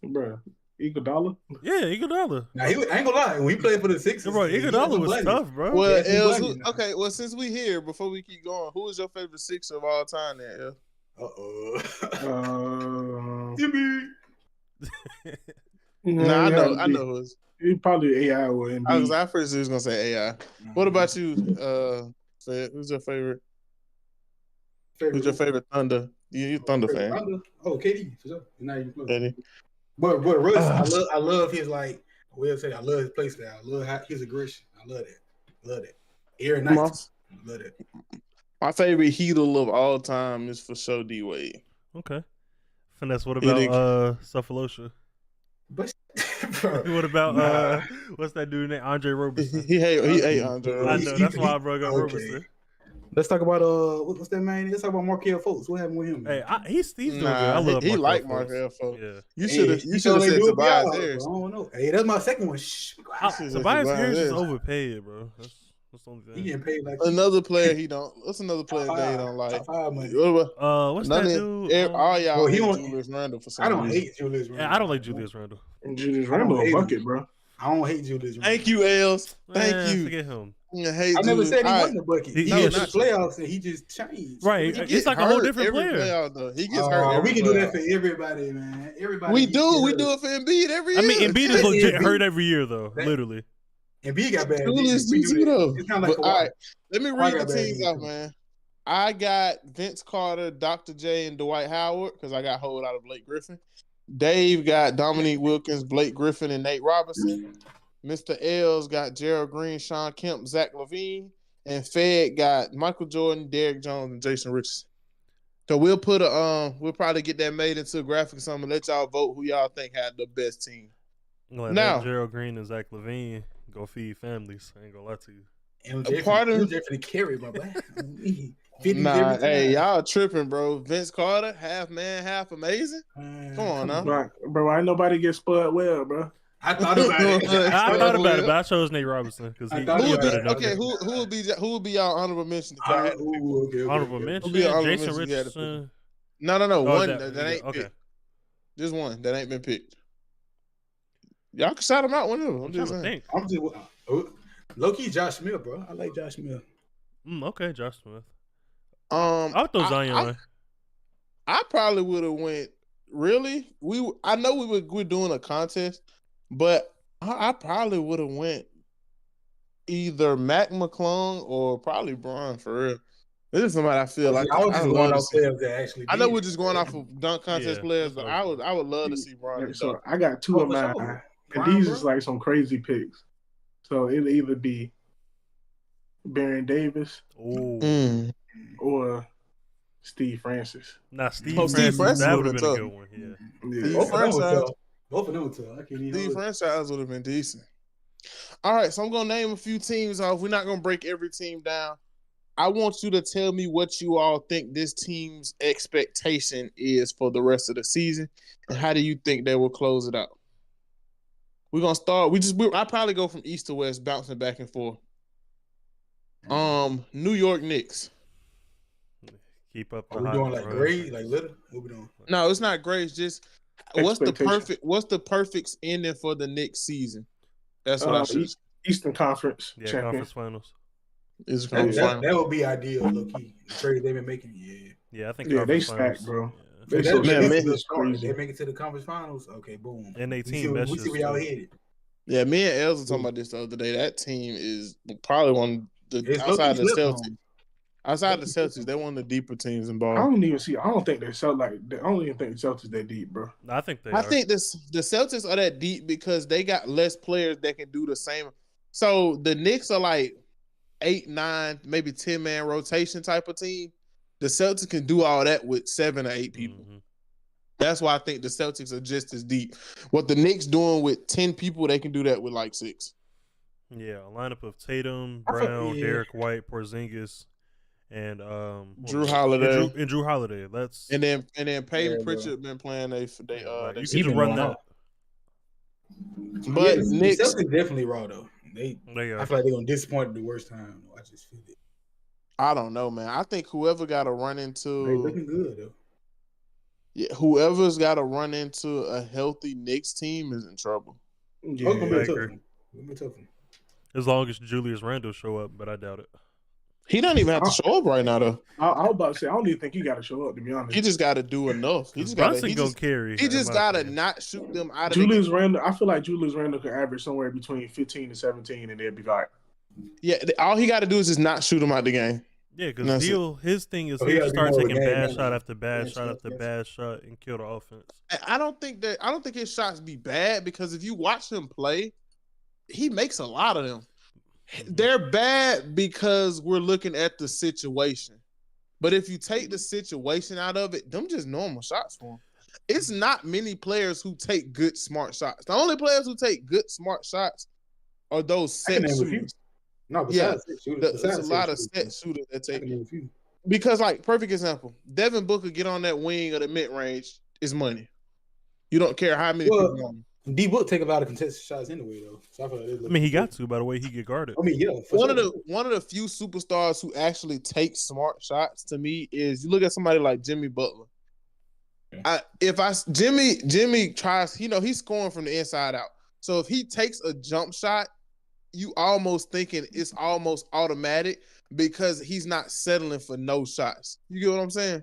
Bruh. Iguodala. Yeah, Iguodala. Now I ain't gonna lie. When he played for the Sixers, Bro, he had Iguodala some was bunnies. tough, bro. Well, Yeah, Els, he's black. okay. Well, since we here, before we keep going, who is your favorite Sixer of all time? Then, Els? Jimmy. Nah, I know who it is. He probably AI or I Embiid. first was gonna say AI. What about you? Fed? Who's your favorite? Who's your favorite Thunder? You Thunder fan? Thunder? Oh, KD for sure. He's not even close. Eddie? But Russ, I love his like. I will say I love his play style. I love his aggression. I love that. Aaron Knight. I love that. My favorite Heatle of all time is for sure D Wade. Okay. Finesse, what Yeah, about Cephalosha? But What about Nah. what's that dude named Andre Roberson? He hate Andre. I know, that's why I brought up Okay. Roberson. let's talk about what's that man? Let's talk about Markelle Fultz. What happened with him? Hey, he's doing good. Nah, I love he Markelle like Fultz. Markelle Fultz. Yeah. You should have Hey, said they do it Tobias y'all, Harris. bro. I don't know. Hey, that's my second one. Shh. Tobias Tobias Harris is Harris. overpaid, bro. That's the only He thing. getting paid like Another player he don't. What's another player top they five, don't like? top 5 money. What about What's none that of dude? all y'all Well, he hate don't- Julius Randle for some I don't reason. hate Julius Randle. Yeah, I don't like Julius Randle. And Julius I don't Randle a hate bucket, him. bro. I don't hate Julius Randle. Thank you, Els. Thank you. Forget him. Hey, I never dude. said he All won the bucket. He No, went to the not- playoffs and he just changed. Right. We It's can, like a whole different every player. playoff, though. He gets hurt. we Every can do that playoff. for everybody, man. Everybody. We gets do. We hurt. do it for Embiid every I year. mean, Embiid is Yeah, legit Embiid- hurt every year, though. That- Literally. Embiid got bad. Julius We do too, that. though. It's kind of like But, Kawhi. all right, let me Kawhi read the got bad teams knees, out, too. man. I got Vince Carter, Dr. J, and Dwight Howard because I got hold out of Blake Griffin. Dave got Dominique Wilkins, Blake Griffin, and Nate Robinson. Mr. L's got Gerald Green, Sean Kemp, Zach LaVine. And Fed got Michael Jordan, Derrick Jones, and Jason Richardson. So we'll probably get that made into a graphic or something. Let y'all vote who y'all think had the best team. Like Now- that Gerald Green and Zach LaVine go feed families. I ain't gonna lie to you. MJ part of- MJ carry my back. 50 Nah, every hey, time. y'all tripping, bro. Vince Carter, half man, half amazing. Come on now. Bro, ain't nobody get spud well, bro. I thought about it. I thought about it, but I chose Nate Robinson because I he thought he Who about would better it. know. be, okay, who would be y'all honorable mention? If y'all had to pick one? Okay. Honorable okay. mention: Who be your honorable Jason mention if you had to pick Richardson. No, Oh, one that- that ain't okay. picked. Just one that ain't been picked. Y'all can shout them out whenever. I'm I'm trying just to saying. think. I'm just low key Josh Smith, bro. I like Josh Smith. Okay, Josh Smith. I'll throw Zion. I probably would have went. Really, I know we're doing a contest, but I probably would have went either Mac McClung or probably Bron for real. This is somebody I feel like I was just I going love to off see. players that actually. I know did. we're just going off of dunk contest Yeah, players, that's but what I would love to see Bron. Yeah, so I got two of for mine, sure. and Prime, these bro. is like some crazy picks. So it'll either be Baron Davis Oh, or Steve Francis. now Steve Oh, Steve Francis, Francis that would've would have been been a tough. good one. Yeah. Yeah. Steve Both of them was franchise. tough. Both of them was tough. I can't even. The franchise would have been decent. All right, so I'm gonna name a few teams off. We're not gonna break every team down. I want you to tell me what you all think this team's expectation is for the rest of the season, and how do you think they will close it out? We're gonna start. I probably go from east to west, bouncing back and forth. New York Knicks. Keep up the Are we hot doing like run. grade, like little? What we doing? No, it's not great. It's just what's the Expectation. perfect ending for the Knicks season? That's what I should. Eastern Conference Yeah, champion. conference finals. Is That would be ideal, low key. The trade they've been making, yeah. Yeah, I think Yeah, they conference stacked, finals. bro. Yeah. They That's so man, that's man, a good it's start. crazy. They make it to the conference finals. Okay, boom. And they We team see, we meshes see where y'all too. headed. Yeah, me and Els were talking about this the other day. That team is probably one of the It's outside of the low-key slept Celtics. on. Outside of the Celtics, they're one of the deeper teams in I ball. don't even see. I don't think they sell like. I don't even think the Celtics that deep, bro. I think they I are. think the Celtics are that deep because they got less players that can do the same. So the Knicks are like 8, 9, maybe 10-man rotation type of team. The Celtics can do all that with 7 or 8 people. Mhm. That's why I think the Celtics are just as deep. What the Knicks doing with 10 people, they can do that with like 6. Yeah, a lineup of Tatum, I thought- Brown, yeah. Derek White, Porzingis, and Drew Holiday. and Drew Holiday. That's And then Peyton Yeah, bro. Pritchard been playing like, they you he could just been run going that. off. But the Knicks, Celtics definitely raw though. They I are. feel like they're gonna disappoint at the worst time. I just feel it. I don't know, man. I think whoever got to run They into looking good though. whoever's got to run into a healthy Knicks team is in trouble. Yeah, Oh, it's gonna be I a tough agree. one. It's gonna be a tough one. As long as Julius Randle show up, but I doubt it. He don't even have to show up right now, though. I was about to say. I don't even think he got to show up. To be honest, He just got to do enough. He just got Brunson gonna carry. he in just my got to opinion. not shoot them out of Julius Randle. I feel like Julius Randle could average somewhere between 15 and 17, and they'd be like, all he got to do is just not shoot them out the game. Yeah, because That's Deal, his thing is Oh, he he just gotta be start more of a taking game bad manager. shot after bad Yes, shot yes, after yes. bad shot and kill the offense. I don't think his shots be bad because if you watch him play, he makes a lot of them. They're bad because we're looking at the situation. But if you take the situation out of it, them just normal shots for him. It's not many players who take good, smart shots. The only players who take good, smart shots are those I can set name a few. shooters. No, besides six shooters, There's a besides lot of six set shooters, shooters that I take can name a few. because, like, perfect example, Devin Booker get on that wing of the mid range is money. You don't care how many Well, people on him. D Book take a lot of contested shots anyway, though. So I feel like I mean, he got to by the way he get guarded. I mean, yeah. For One sure. of the few superstars who actually take smart shots to me is you look at somebody like Jimmy Butler. Jimmy tries, he's scoring from the inside out. So if he takes a jump shot, you almost thinking it's almost automatic because he's not settling for no shots. You get what I'm saying?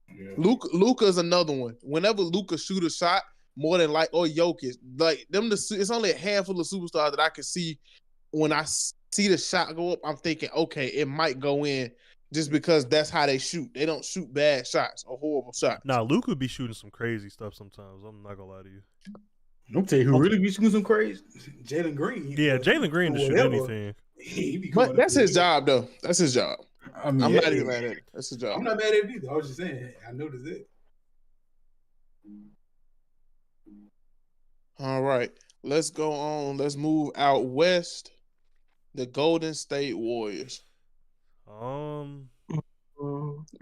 Yeah. Luka's another one. Whenever Luka shoot a shot, more than like or Jokic, like them, it's only a handful of superstars that I can see when I see the shot go up. I'm thinking, okay, it might go in just because that's how they shoot. They don't shoot bad shots or horrible shots. Nah, Luka be shooting some crazy stuff sometimes. I'm not gonna lie to you. Don't tell you who really be shooting some crazy. Jalen Green. Yeah, Jalen Green to shoot anything. He be But going that's up his there. job, though. That's his job. I mean, I'm not hey, even mad at it. That's his job. I'm not mad at it either. I was just saying. I noticed it. All right, let's go on. Let's move out west. The Golden State Warriors.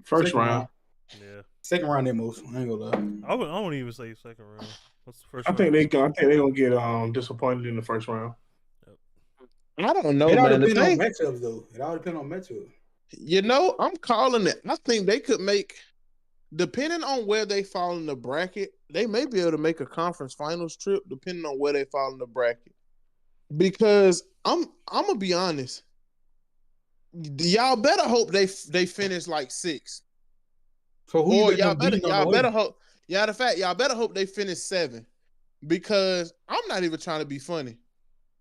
First Second round. Yeah. Second round at most. I ain't gonna lie. I wouldn't even say second round. What's the first I round? think they gonna get disappointed in the first round. I don't know, It all man. The depends on thing, matchups, though. It all depends on matchups. you know, I'm calling it. I think they could make, depending on where they fall in the bracket, they may be able to make a conference finals trip, depending on where they fall in the bracket. Because I'm gonna be honest, y'all better hope they finish like 6. So who Or you y'all betting on better beating on the hope. Yeah, the fact y'all better hope they finish 7, because I'm not even trying to be funny.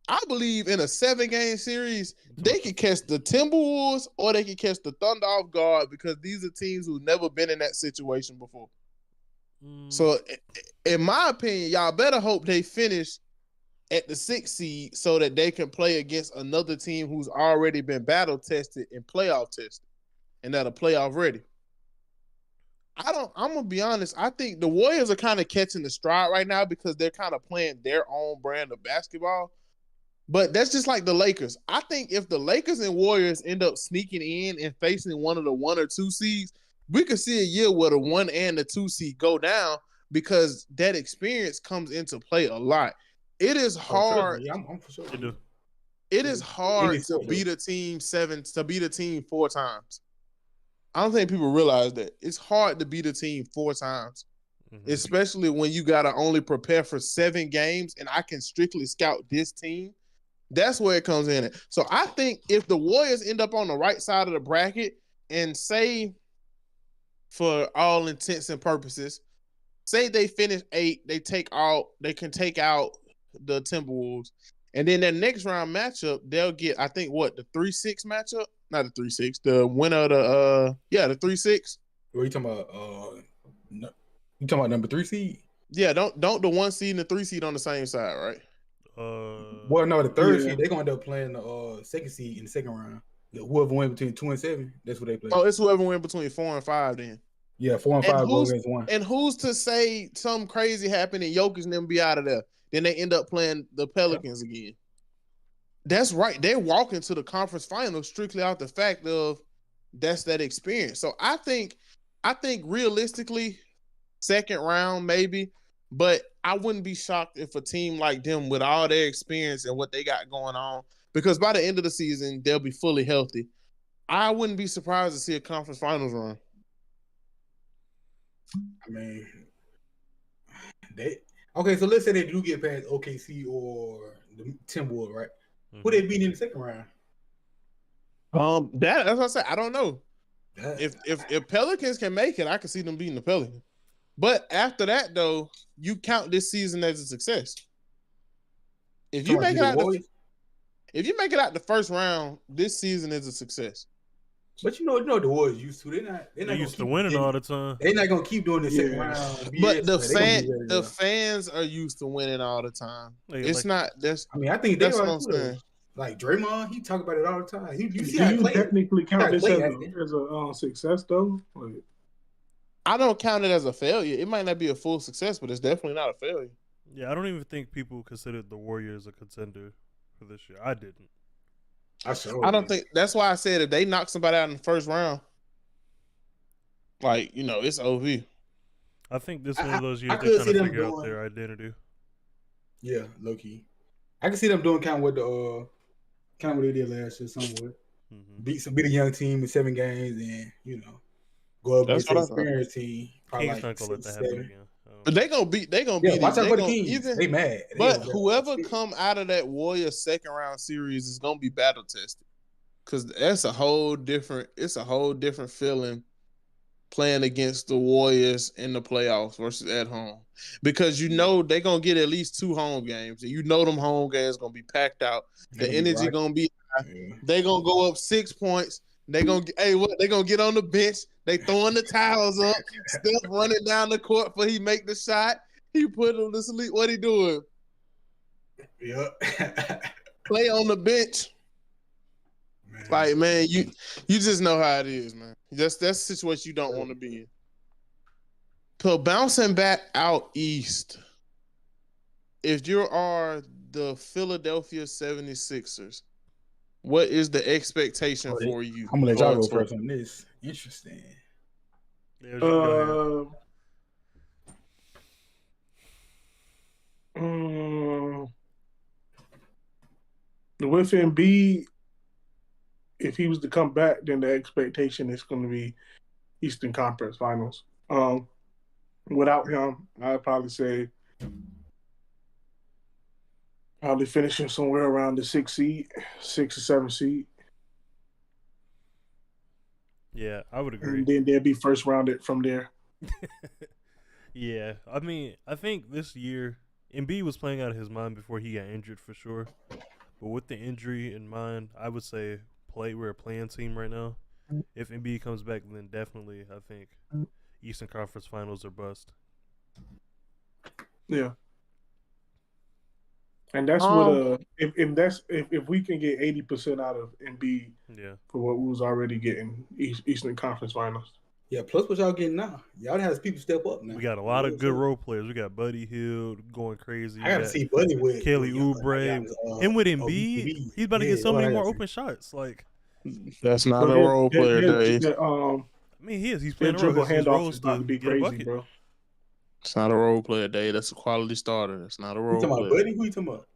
I believe in a 7-game series, they can catch the Timberwolves or they can catch the Thunder off guard, because these are teams who've never been in that situation before. So, in my opinion, y'all better hope they finish at the 6th seed so that they can play against another team who's already been battle tested and playoff tested and that are playoff ready. I'm gonna be honest. I think the Warriors are kind of catching the stride right now because they're kind of playing their own brand of basketball. But that's just like the Lakers. I think if the Lakers and Warriors end up sneaking in and facing one of the 1 or 2 seeds, we could see a year where the 1 and the 2 seed go down, because that experience comes into play a lot. It is hard. Yeah, I'm for sure. They do. It is hard Any to sport, beat a team 4 times. I don't think people realize that. It's hard to beat a team 4 times, especially when you got to only prepare for 7 games and I can strictly scout this team. That's where it comes in. So I think if the Warriors end up on the right side of the bracket and say, for all intents and purposes, say they finish 8, they can take out the Timberwolves. And then their next round matchup, they'll get, I think, the 3-6 matchup? Not the 3-6. The winner of the 3-6. What are you talking about? You talking about number 3 seed? Yeah, don't the 1 seed and the 3 seed on the same side, right? Well, no, the 3rd seed, they're gonna end up playing the 2nd seed in the second round. Whoever wins between 2 and 7, that's what they play. Oh, it's whoever wins between 4 and 5 then. Yeah, 4 and 5 go against 1. And who's to say something crazy happened and Jokic and them be out of there? Then they end up playing the Pelicans again. That's right. They're walking to the conference finals strictly out the fact of that's that experience. So I think realistically, second round maybe, but I wouldn't be shocked if a team like them, with all their experience and what they got going on, because by the end of the season they'll be fully healthy. I wouldn't be surprised to see a conference finals run. I mean, okay. So let's say they do get past OKC or the Timberwolves, right? Who they beat in the second round? That's what I said. I don't know. If Pelicans can make it, I can see them beating the Pelicans. But after that, though, you count this season as a success. If you make it out the first round, this season is a success. But you know the Warriors used to. They're used to winning all the time. They're not gonna keep doing the second round. But the fans are used to winning all the time. It's not. I mean, I think they that's are what I'm saying. Like Draymond, he talk about it all the time. Do you technically count this as a success though? Like, I don't count it as a failure. It might not be a full success, but it's definitely not a failure. Yeah, I don't even think people considered the Warriors a contender for this year. I didn't. I don't think. That's why I said if they knock somebody out in the first round, like, it's OV. I think this is one of those years they're trying to figure out their identity. Yeah, low key. I can see them doing kind of what they did last year, somewhat. Beat a young team in 7 games, and go up against an experienced team. King's not gonna let that happen again. But they gonna beat. They gonna Yeah, beat. watch out They for the gonna Kings. even. They mad. They But over there. whoever come out of that Warriors second round series is gonna be battle tested, because that's a whole different. It's a whole different feeling playing against the Warriors in the playoffs versus at home, because you know they're gonna get at least 2 home games, and you know them home games gonna be packed out. The Gonna be energy right. gonna be high. Yeah. They gonna go up 6 points. They gonna they gonna get on the bench. They throwing the towels up. Steph running down the court for he make the shot. He put him to sleep. What he doing? Yep. Play on the bench. Man. Like, man, you just know how it is, man. That's a situation you don't want to be in. So bouncing back out east, if you are the Philadelphia 76ers, what is the expectation for you? I'm gonna let y'all going go forward? first on this. Interesting. Yeah, just go ahead. With Embiid, if he was to come back, then the expectation is going to be Eastern Conference Finals. Without him, I'd probably say finishing somewhere around the 6 or 7 seed. Yeah, I would agree. And then they'll be first rounded from there. Yeah, I mean, I think this year Embiid was playing out of his mind before he got injured for sure. But with the injury in mind, I would say we're a playing team right now. If Embiid comes back, then definitely I think Eastern Conference Finals are bust. Yeah. And that's what if we can get 80% out of Embiid for what we was already getting Eastern Conference Finals. Yeah, plus what y'all getting now. Y'all has people step up now. We got a lot of good role players. We got Buddy Hield going crazy. I gotta see Buddy with Kelly Oubre. Him with Embiid, he's about to get so many more open shots. Like, that's not a role player, Dave. I mean, he is. He's playing a role. His role is about to be crazy, bro. It's not a role player, Dave. That's a quality starter. It's not a role player. Buddy? Who you talking about?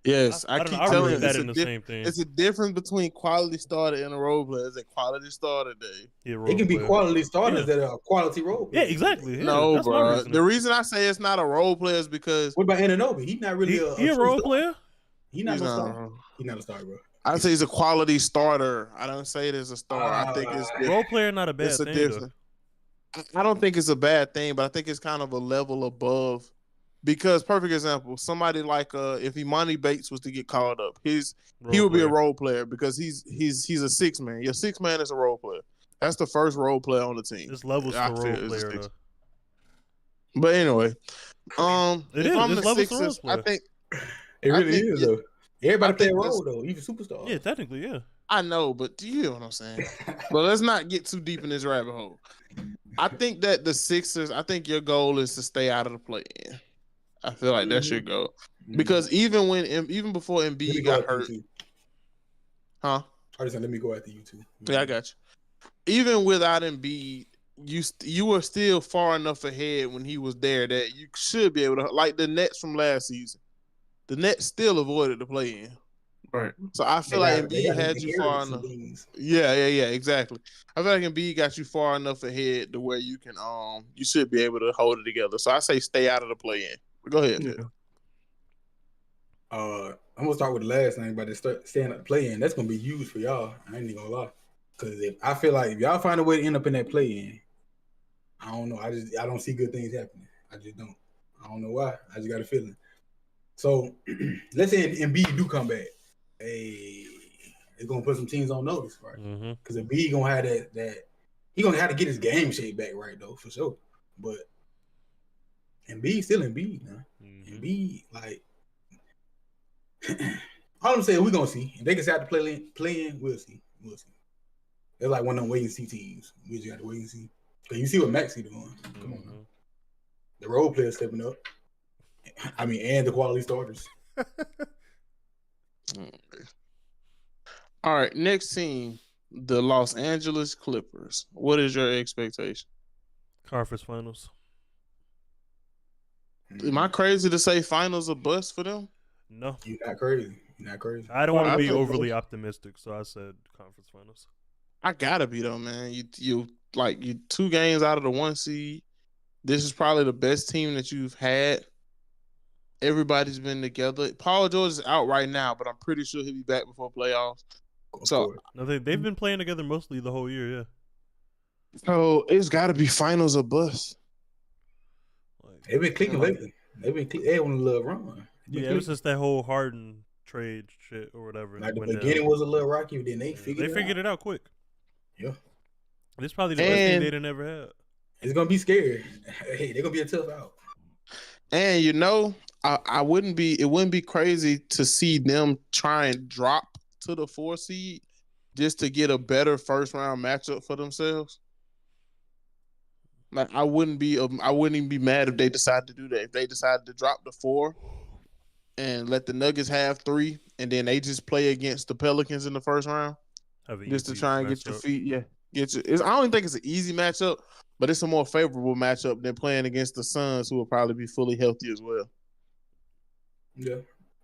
Yes, I keep telling you, that in the same thing. It's a difference between quality starter and a role player. It's a quality starter, Dave. It can be quality starters that are quality role players. Yeah, exactly. Yeah, no, bro. The reason I say it's not a role player is because what about Anunoby? He's not really a role player. He's not a star. He's not a star, bro. I say he's a quality starter. I don't say it as a star. I think it's role player, not a bad thing. I don't think it's a bad thing, but I think it's kind of a level above. Because perfect example, somebody like if Imani Bates was to get called up, he would be a role player because he's a 6-man. Your 6-man is a role player. That's the first role player on the team. This levels for role player though. But anyway, if I'm the Sixers, I think it really is though. Everybody play a role though, even superstars. Yeah, technically, yeah. I know, but do you know what I'm saying? But let's not get too deep in this rabbit hole. I think that the Sixers, I think your goal is to stay out of the play-in. I feel like that's your goal. Because even before Embiid got hurt. Huh? I just said, let me go after you too. Yeah, I got you. Even without Embiid, you were still far enough ahead when he was there that you should be able to, like the Nets from last season. The Nets still avoided the play-in. Right. So I feel like Embiid had you far enough. Yeah, exactly. I feel like Embiid got you far enough ahead to where you can you should be able to hold it together. So I say stay out of the play-in. Go ahead. Yeah. I'm gonna start with the last thing, but staying at the play-in. That's gonna be huge for y'all. I ain't even gonna lie, because I feel like if y'all find a way to end up in that play-in, I don't know. I don't see good things happening. I just don't. I don't know why. I just got a feeling. So let's say Embiid do come back. Hey, it's gonna put some teams on notice, right? Because Embiid gonna have that. He gonna have to get his game shape back right though, for sure. But Embiid still Embiid, man. Embiid, like, all I'm saying, we're gonna see. If they can start to play in, we'll see. They're like one of them wait and see teams. We just got to wait and see. Because you see what Maxey doing. Come on, man. The role players stepping up. I mean, and the quality starters. All right, next team, the Los Angeles Clippers. What is your expectation? Conference Finals. Am I crazy to say finals a bust for them? No. You're not crazy. I don't want to be overly optimistic, so I said Conference Finals. I gotta be though, man. You 2 games out of the 1 seed. This is probably the best team that you've had. Everybody's been together. Paul George is out right now, but I'm pretty sure he'll be back before playoffs. So, No, they've been playing together mostly the whole year. Yeah. so it's got to be finals or bust. They've been clicking lately. They on a little run. Yeah, it was just that whole Harden trade shit or whatever. Like the went beginning down. was a little rocky, but then they figured it out quick. Yeah. This is probably the best team they'd have never had. It's gonna be scary. Hey, they're gonna be a tough out. And you know, it wouldn't be crazy to see them try and drop to the 4 seed just to get a better first round matchup for themselves. Like I wouldn't even be mad if they decide to do that. If they decide to drop the 4 and let the Nuggets have 3, and then they just play against the Pelicans in the first round, just to try and get your feet. Yeah, I don't think it's an easy matchup, but it's a more favorable matchup than playing against the Suns, who will probably be fully healthy as well. Yeah.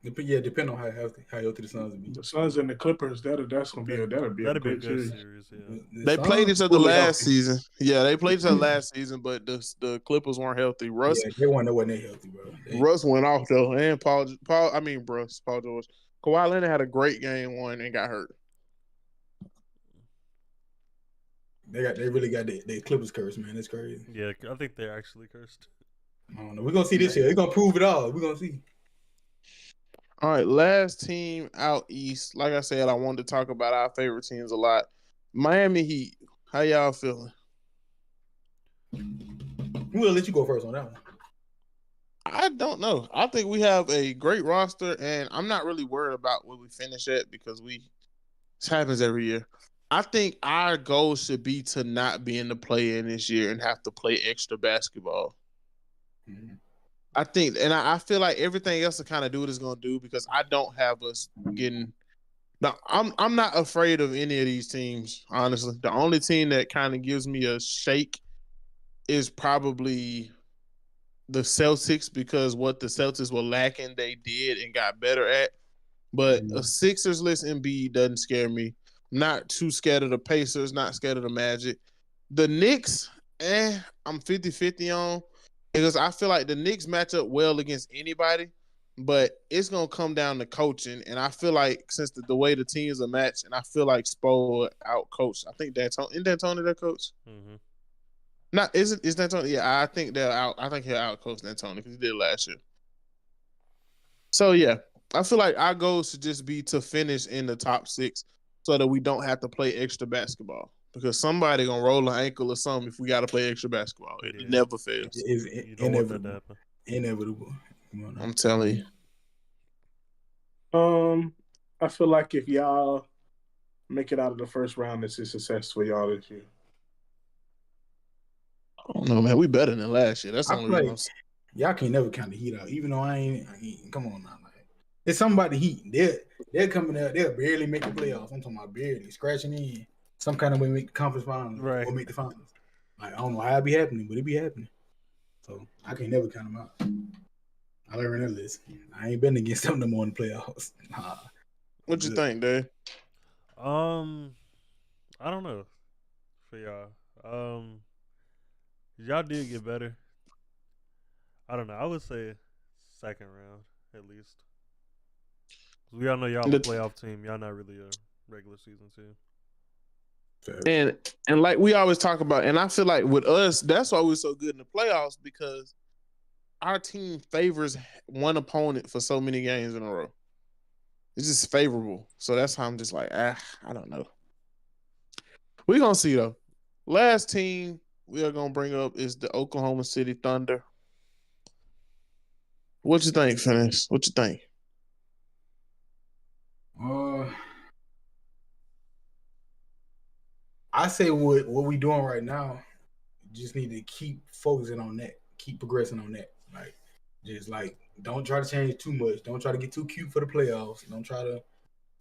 Yeah, depending on how healthy the Suns will be. The Suns and the Clippers, that'll be a good series. Yeah. They played each other last season. Yeah, they played each other last season, but the Clippers weren't healthy. Russ, they weren't healthy, bro. Russ went off though, and Paul George. Kawhi Leonard had a great game 1 and got hurt. They really got the Clippers curse, man. That's crazy. Yeah, I think they're actually cursed. I don't know. We're gonna see this year. They're gonna prove it all. We're gonna see. All right, last team out east. Like I said, I wanted to talk about our favorite teams a lot. Miami Heat. How y'all feeling? We'll let you go first on that one. I don't know. I think we have a great roster, and I'm not really worried about where we finish at because this happens every year. I think our goal should be to not be in the play-in this year and have to play extra basketball. Mm-hmm. I think, and I feel like everything else to kind of do what it's going to do because I don't have us getting. Now, I'm not afraid of any of these teams, honestly. The only team that kind of gives me a shake is probably the Celtics because what the Celtics were lacking, they did and got better at. But a Sixers-less Embiid doesn't scare me. Not too scared of the Pacers, not scared of the Magic. The Knicks, I'm 50-50 on. Because I feel like the Knicks match up well against anybody, but it's going to come down to coaching. And I feel like since the way the teams are matched, and I feel like Spo out-coached. I think isn't D'Antoni their coach? Mm-hmm. Is D'Antoni? Yeah, I think they're out. I think he'll out-coach D'Antoni because he did last year. So, yeah, I feel like our goal should just be to finish in the top 6 so that we don't have to play extra basketball. Because somebody gonna roll an ankle or something if we got to play extra basketball. It never fails. It's inevitable. Inevitable. I'm telling you. I feel like if y'all make it out of the first round, it's a success for y'all this year. I don't know, man. We better than last year. That's the only reason. Y'all can't never count the Heat out. Even though I ain't come on now. Like, it's somebody Heat. They're coming out. They'll barely make the playoffs. I'm talking about barely scratching in. Some kind of way make the conference finals or make the finals. Like, I don't know how it be happening, but it be happening. So I can't never count them out. I learned that lesson. I ain't been against them no more in the playoffs. Nah. What you think, Dave? I don't know for y'all. Y'all did get better. I don't know. I would say second round at least. We all know y'all a playoff team. Y'all not really a regular season team. And like we always talk about, and I feel like with us, that's why we're so good in the playoffs because our team favors one opponent for so many games in a row. It's just favorable. So that's how I'm just like, I don't know. We're going to see, though. Last team we are going to bring up is the Oklahoma City Thunder. What you think, Finis? What you think? I say what we doing right now, just need to keep focusing on that, keep progressing on that. Like, just like, don't try to change too much. Don't try to get too cute for the playoffs. Don't try to,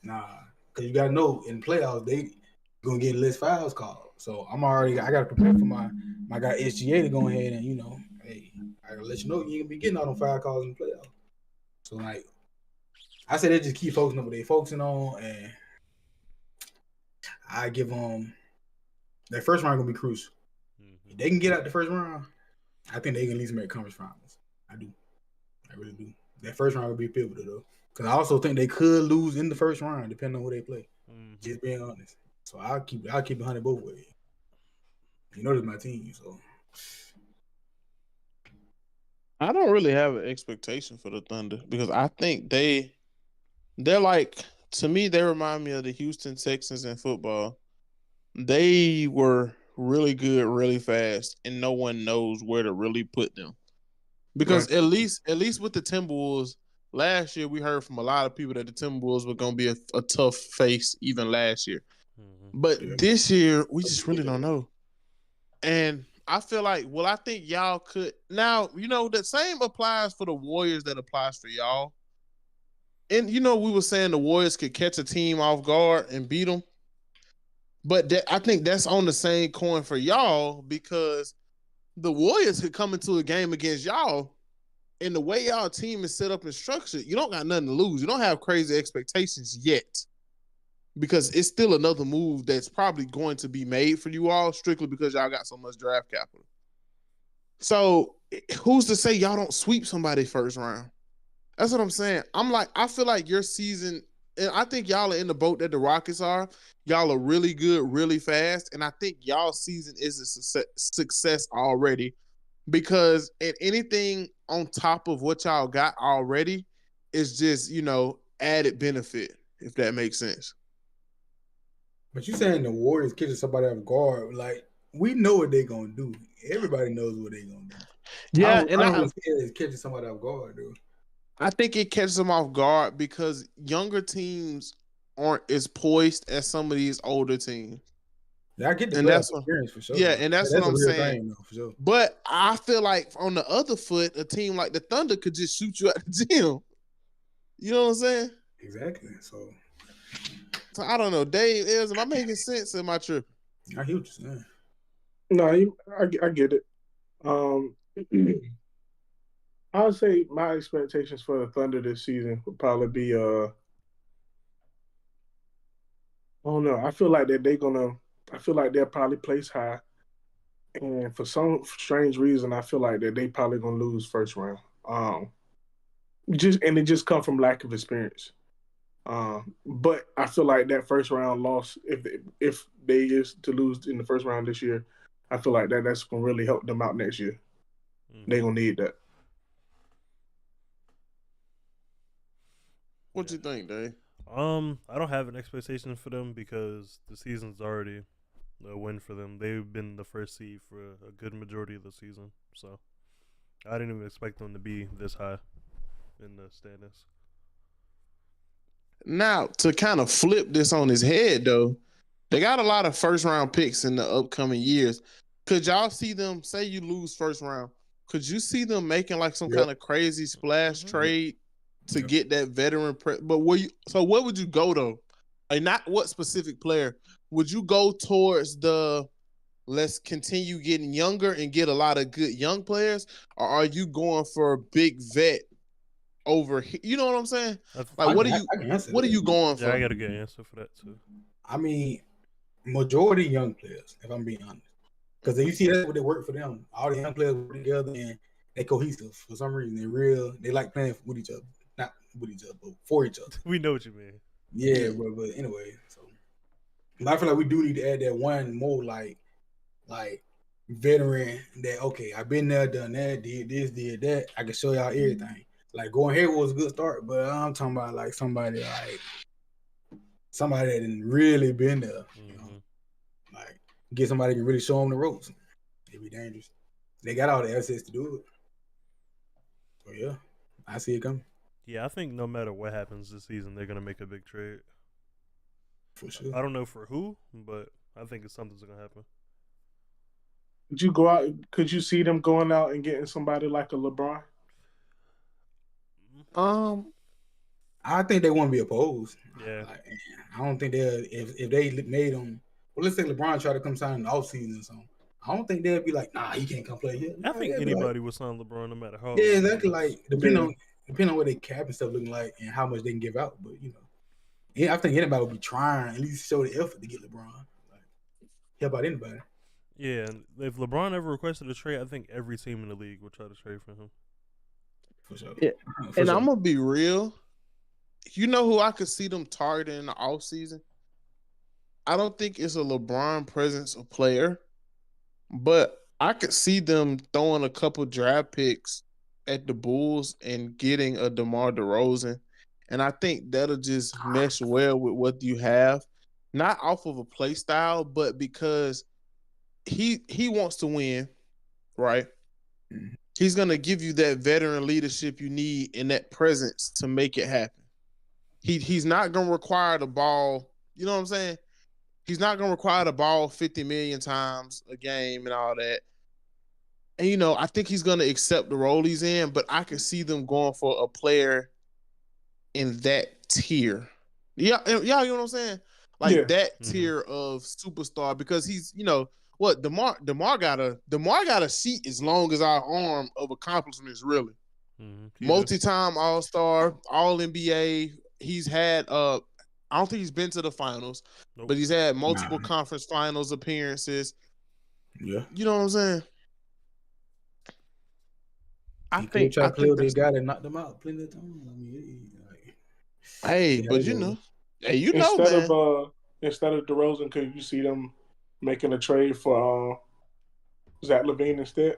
because you gotta know in the playoffs they gonna get less fouls called. So I gotta prepare for my guy SGA to go ahead and hey, I gotta let you know you ain't gonna be getting all them foul calls in the playoffs. So like, I say they just keep focusing on what they focusing on, and I give them. That first round gonna be crucial. If they can get out the first round, I think they can at least make conference finals. I do. I really do. That first round would be pivotal though, because I also think they could lose in the first round depending on who they play. Just being honest. So I'll keep it 100 both ways. You know, this is my team, so. I don't really have an expectation for the Thunder because I think they're like, to me, they remind me of the Houston Texans in football. They were really good, really fast, and no one knows where to really put them. Because at least with the Timberwolves, last year we heard from a lot of people that the Timberwolves were going to be a tough face even last year. But this year, we just really don't know. And I feel like, I think y'all could. Now, the same applies for the Warriors that applies for y'all. And, we were saying the Warriors could catch a team off guard and beat them. But I think that's on the same coin for y'all because the Warriors could come into a game against y'all, and the way y'all team is set up and structured, you don't got nothing to lose. You don't have crazy expectations yet because it's still another move that's probably going to be made for you all strictly because y'all got so much draft capital. So who's to say y'all don't sweep somebody first round? That's what I'm saying. I feel like your season, and I think y'all are in the boat that the Rockets are. Y'all are really good, really fast, and I think y'all season is a success already because anything on top of what y'all got already is just, added benefit, if that makes sense. But you saying the Warriors catching somebody off guard, like, we know what they're going to do. Everybody knows what they're going to do. Yeah, I don't see it as catching somebody off guard, dude. I think it catches them off guard because younger teams aren't as poised as some of these older teams. Yeah, I get the playoff experience for sure. Yeah, and that's what I'm saying. Though, for sure. But I feel like on the other foot, a team like the Thunder could just shoot you at the gym. You know what I'm saying? Exactly. So I don't know. Dave, am I making sense? Am I tripping? I hear what you're saying. No, I get it. I would say my expectations for the Thunder this season would probably be I don't know. I feel like they'll probably place high. And for some strange reason, I feel like that they probably gonna lose first round. It just come from lack of experience. But I feel like that first round loss, if they is to lose in the first round this year, I feel like that's gonna really help them out next year. They're gonna need that. What you think, Dave? I don't have an expectation for them because the season's already a win for them. They've been the first seed for a good majority of the season, so I didn't even expect them to be this high in the standings. Now, to kind of flip this on his head, though, they got a lot of first-round picks in the upcoming years. Could y'all see them, say you lose first round, could you see them making like some kind of crazy splash trade to get that veteran? But where would you go, though? Like, not what specific player. Would you go towards the let's continue getting younger and get a lot of good young players? Or are you going for a big vet over here? You know what I'm saying? Like, what are you going for? Yeah, I got a good answer for that, too. I mean, majority young players, if I'm being honest. Because you see that's what they work for them. All the young players work together and they cohesive for some reason. They like playing with each other. Not with each other, but for each other. We know what you mean. Yeah, but anyway, so I feel like we do need to add that one more like veteran that I've been there, done that, did this, did that. I can show y'all everything. Like Gordon Hayward was a good start, but I'm talking about like somebody that didn't really been there. You know, like get somebody that can really show them the ropes. It'd be dangerous. They got all the assets to do it. So yeah, I see it coming. Yeah, I think no matter what happens this season, they're gonna make a big trade. For sure. I don't know for who, but I think something's gonna happen. Could you see them going out and getting somebody like a LeBron? I think they won't be opposed. Yeah. I don't think they'll if they made them. Well, let's say LeBron tried to come sign in the offseason or something. I don't think they'll be like, nah, he can't come play here. I think anybody would sign LeBron no matter how. Yeah, exactly. Like depending on what their cap and stuff looking like and how much they can give out. But I think anybody would be trying at least show the effort to get LeBron. Like, help out anybody. Yeah, and if LeBron ever requested a trade, I think every team in the league would try to trade for him. For sure. Yeah. For And sure. I'm gonna be real. You know who I could see them targeting in the offseason? I don't think it's a LeBron presence of player, but I could see them throwing a couple draft picks at the Bulls and getting a DeMar DeRozan. And I think that'll just mesh well with what you have. Not off of a play style, but because he wants to win, right? Mhm. He's gonna give you that veteran leadership you need and that presence to make it happen. He's not gonna require the ball, you know what I'm saying? He's not gonna require the ball 50 million times a game and all that. And you know, I think he's gonna accept the role he's in, but I can see them going for a player in that tier. Yeah, you know what I'm saying? Like Yeah. that Mhm. tier of superstar because he's, you know, what DeMar got a sheet as long as our arm of accomplishments, really. Multi-time All-Star, All-NBA. He's had I don't think he's been to the finals, Nope. but he's had multiple Nah. conference finals appearances. Yeah. You know what I'm saying? I He could think try to play with the that's, guy that knocked him out plenty of times. I mean, hey, yeah, but they you go. know, hey, you know, Instead man. of instead of DeRozan, could you see them making a trade for Zach LaVine instead?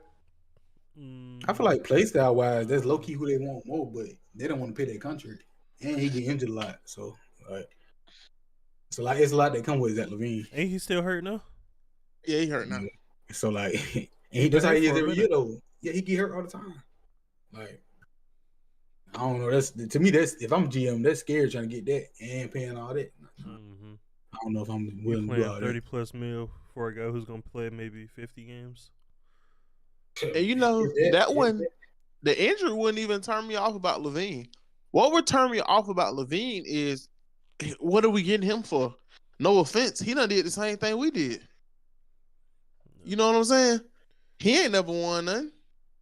I feel like play style wise, that's low key who they want more, but they don't want to pay their contract, and he get injured a lot. So like, it's a lot that come with Zach LaVine. Ain't he still hurt now? Yeah, he hurt now. So like, and been that's how hurt he is for a every year minute. though. Yeah, he get hurt all the time. Like, I don't know. That's to me. That's if I'm GM, that's scary trying to get that and paying all that. Mm-hmm. I don't know if I'm You willing to do playing all 30+ mil for a guy who's gonna play maybe 50 games. that. And you know, If that one, the injury wouldn't even turn me off about LaVine. What would turn me off about LaVine is, what are we getting him for? No offense, he done did the same thing we did. You know what I'm saying? He ain't never won nothing.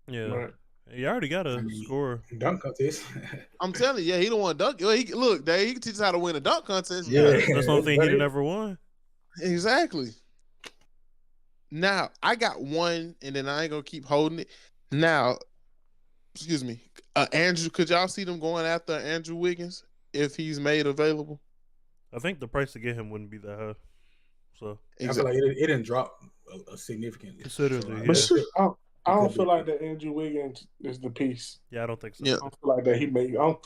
Yeah, Right. you already got a score. dunk contest. I'm telling you, yeah, he don't want to dunk. Well, look, Dave, he can teach us how to win a dunk contest. Yeah. That's the only thing about he'd it. never won. Exactly. Now, I got one, and then I ain't gonna keep holding it. Now, excuse me, Andrew, could y'all see them going after Andrew Wiggins if he's made available? I think the price to get him wouldn't be that high. So I feel like it didn't drop a significantly. Considerably, So, yeah. I don't feel like that Andrew Wiggins is the piece. Yeah, I don't think so. Yeah. I don't feel like that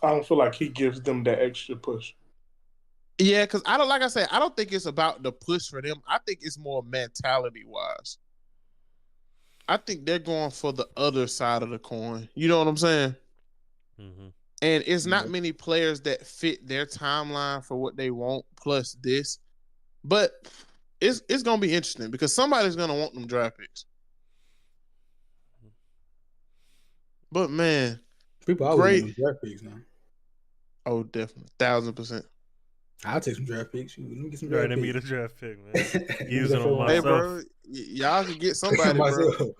I don't feel like he gives them that extra push. Yeah, because I don't think it's about the push for them. I think it's more mentality wise. I think they're going for the other side of the coin. You know what I'm saying? Mm-hmm. And it's not many players that fit their timeline for what they want, plus this. But it's gonna be interesting because somebody's gonna want them draft picks. But man, people always want draft picks now. Oh, definitely, 1,000%. I'll take some draft picks. Let me get some Right, draft let me picks. get a draft pick, man. Using them Hey, myself. bro, y'all can get somebody, bro.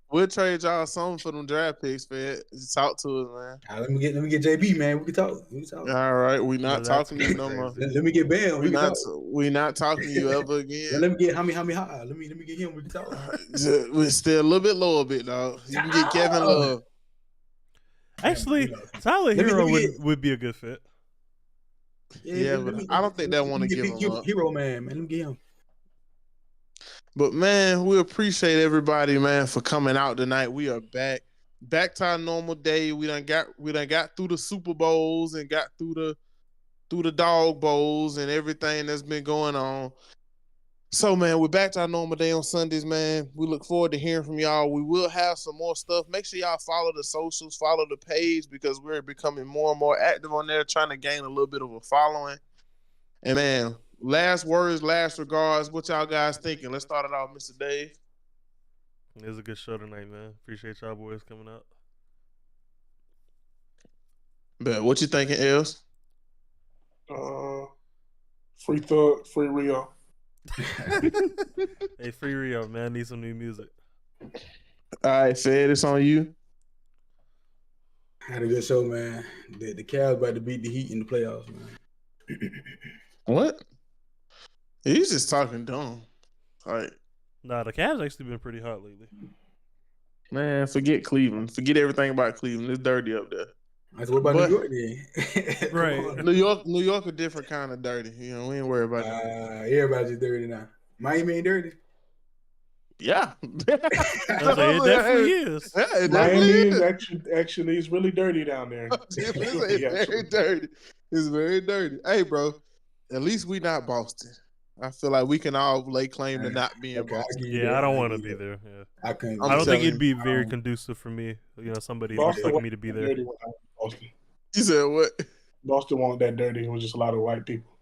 We'll trade y'all something for them draft picks, man. Just talk to us, man. Let me get JB, man. We can talk. All right, we not that's talking to you kinda no more. crazy. Let me get Bam. We not talking to you ever again. Let me get Hami High. Let me get him. We can talk. We're still a little bit lower, bit dog. You can get Kevin Love. Actually, Tyler Hero would be a good fit. Yeah, but I don't think they want to give him up. Hero man. Let me get him. But man, we appreciate everybody, man, for coming out tonight. We are back to our normal day. We done got through the Super Bowls and got through the Dog Bowls and everything that's been going on. So, man, we're back to our normal day on Sundays, man. We look forward to hearing from y'all. We will have some more stuff. Make sure y'all follow the socials, follow the page, because we're becoming more and more active on there, trying to gain a little bit of a following. And, man, last words, last regards. What y'all guys thinking? Let's start it off, Mr. Dave. It was a good show tonight, man. Appreciate y'all boys coming out. But what you thinking, Els? Free Thug, free Rio. Hey, free Rio, man. Need some new music. All right, Fed, it's on you. Had a good show, man. The Cavs about to beat the Heat in the playoffs, man. What? He's just talking dumb. All right. Nah, the Cavs actually been pretty hot lately. Man, forget Cleveland. Forget everything about Cleveland. It's dirty up there. That's what about But- New York then? Come Right. on. New York a different kind of dirty. You know, we ain't worried about that. Everybody's just dirty now. Miami ain't dirty. Yeah. It definitely is. Yeah, it definitely Miami is. is actually it's really dirty down there. It's Yeah, very dirty. It's very dirty. Hey, bro, at least we not Boston. I feel like we can all lay claim to not being Okay, I Boston. give you Yeah, that. I don't I want to give be you that. there. Yeah. I couldn't. I'm I don't think telling it'd be you. very conducive for me. Somebody Boston expecting wasn't me to be that there. dirty when I was in Boston. You said what? Boston wasn't that dirty. It was just a lot of white people.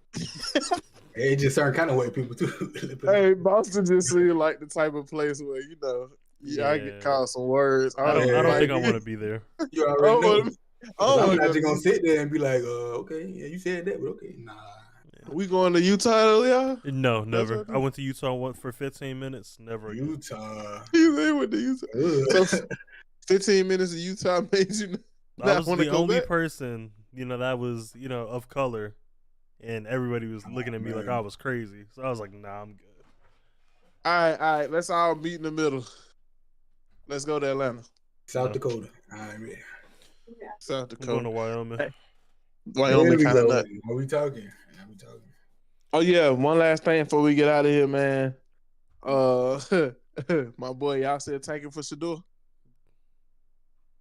It just certain kind of white people too. Hey, Boston just seemed like the type of place where, I get Yeah. called some words. I don't Yeah. think I want to be there. You already know. Oh, I'm not just gonna sit there and be like, okay, yeah, you said that, but okay, nah. we going to Utah, y'all? No, never. what I I went to Utah for 15 minutes. Never again. Utah. They went to Utah. Ugh. So 15 minutes of Utah made you I not was want to the go only back? person, that was, of color, and everybody was looking at me like man. I was crazy. So I was like, nah, I'm good. All right. Let's all meet in the middle. Let's go to Atlanta, South No. Dakota. All right, man. South I'm going to Dakota, Wyoming. Hey. There Wyoming, we kind of go. nut. What we talking? What we talking? Oh yeah, one last thing before we get out of here, man. My boy, y'all said tanking for Shador.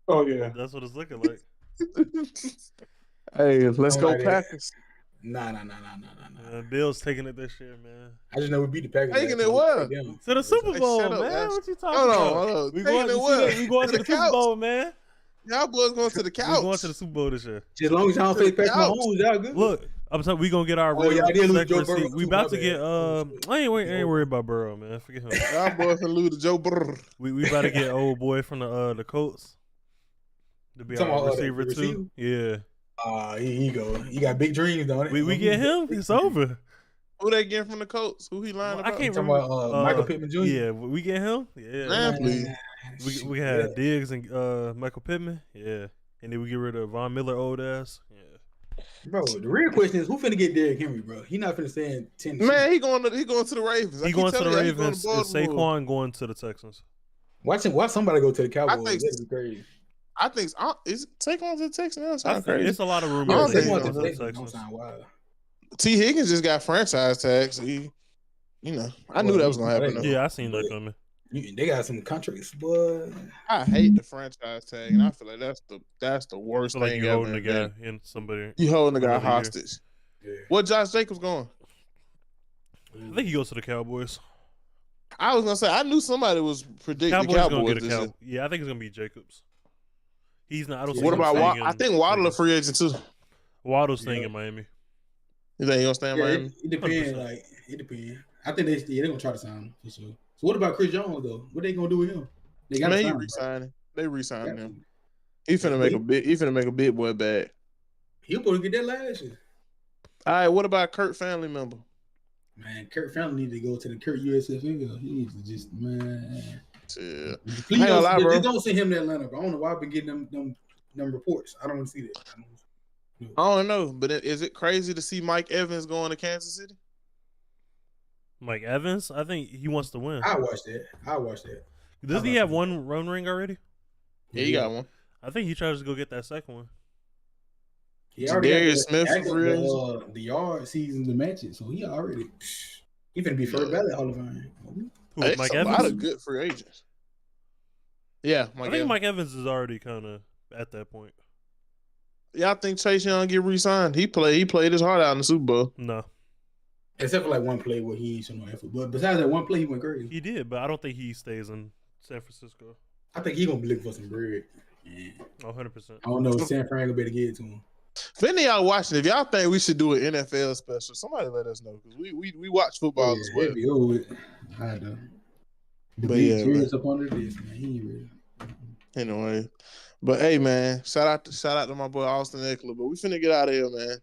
Oh yeah. That's what it's looking like. Hey, let's Don't go like that. Packers. Nah. Bill's taking it this year, man. I just know we beat the Packers. Taking last it time. where? Damn. To the Super Hey, Bowl, shut up, man. Ash. What you talking Hold about? on. We Taking going, it you see where? that? We going To to the the Super couch. Bowl, man. Y'all boys going to the We couch. going to the Super Bowl this year. Just as long as y'all face Patrick Couch. Mahomes, y'all good. Look, I'm telling we gonna get our Oh, yeah, I did lose second Joe Burrow, receipt. We too, about my to get bad. Oh, shit. I ain't worried about Burrow, man. Forget him. Y'all boys finna lose to Joe Burrow. We about to get old boy from the Colts to be Talking our about, the receiver receiver? too. Yeah, Here you go. You got big dreams, don't it? we get him. It's over. Who they getting from the Colts? Who he lying I about? can't Talking remember. about Michael Pittman Jr. Yeah, we get him. Yeah, Man, please. we had Diggs and Michael Pittman. Yeah, and then we get rid of Von Miller, old ass. Yeah. Bro, the real question is who finna get Derrick Henry, bro? He not finna stay in Tennessee. Man, he going to the Ravens. I He keep going to the telling you, he going Ravens. to Is Baltimore. Saquon going to the Texans? Watch somebody go to the Cowboys. think- That'd be crazy. I think is Saquon to the Texans. That I sounds think crazy. it's a lot of I rumors. don't that think he's so. going to the Don't Texans. sound wild. T. Higgins just got franchise tags. So I knew that was gonna happen. though. Yeah, I seen that coming. They got some contracts, boy. I hate the franchise tag, and I feel like that's the worst I feel like thing you ever. holding the guy invented. in somebody. You holding the guy another year. hostage. Yeah. What Josh Jacobs going? I think he goes to the Cowboys. I was gonna say I knew somebody was predicting Cowboys, the gonna Cowboys. get a this year. Cow. Yeah, I think it's gonna be Jacobs. He's not. I don't. Yeah. see What him about staying Waddle? I in think Waddle a Vegas. free agent too. Waddle's staying Yeah. in Miami. You think he gonna stay in Yeah, Miami? it depends. 100%. Like it depends. I think they're gonna try to sign him for sure. So what about Chris Jones though? What they gonna do with him? They got to Man, he sign him. resigning. They resigning Right? him. He finna make a big boy bag. He was supposed to get that last year. All right, what about Kurt family member? Man, Kurt Family need to go to the Kurt USFL. He needs to just Yeah. Please I ain't gonna lie, bro. just don't send him to Atlanta. Bro. I don't know why I've been getting them reports. I don't want to see that. I don't know, but is it crazy to see Mike Evans going to Kansas City? Mike Evans. I think he wants to win. I watched that. Doesn't he have one run ring already? Yeah, he got one. I think he tries to go get that second one. He already Darius got Smith for free agent? the yard season to match it, so he already he finna be first ballot Hall of Fame. Who, Hey, Mike a lot Evans? of good free agents. Yeah, I Mike think Evans. Mike Evans is already kind of at that point. Y'all think Chase Young get re-signed? He played his heart out in the Super Bowl. No, Except for like one play where he ain't show no effort. But besides that one play, he went crazy. he did, but I don't think he stays in San Francisco. I think he gonna be looking for some bread. Yeah. 100%. I don't know if San Fran gonna better get it to him. If any of y'all watching, if y'all think we should do an NFL special, somebody let us know because we watch football as well. it'd be over with. I had to. The But big yeah, serious up under this, man. He ain't ready. Anyway, but hey, man, shout out to my boy Austin Eckler. But we finna get out of here, man.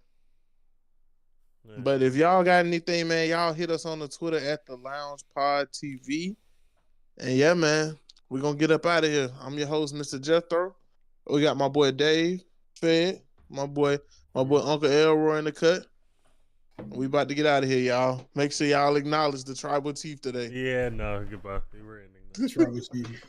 Yeah. But if y'all got anything, man, y'all hit us on the Twitter at the Lounge Pod TV. And yeah, man, we're gonna get up out of here. I'm your host, Mr. Jethro. We got my boy Dave Fed, my boy Uncle Elroy in the cut. We about to get out of here, y'all. Make sure y'all acknowledge the tribal chief today. Yeah, no, goodbye. We're ending. Tribal chief.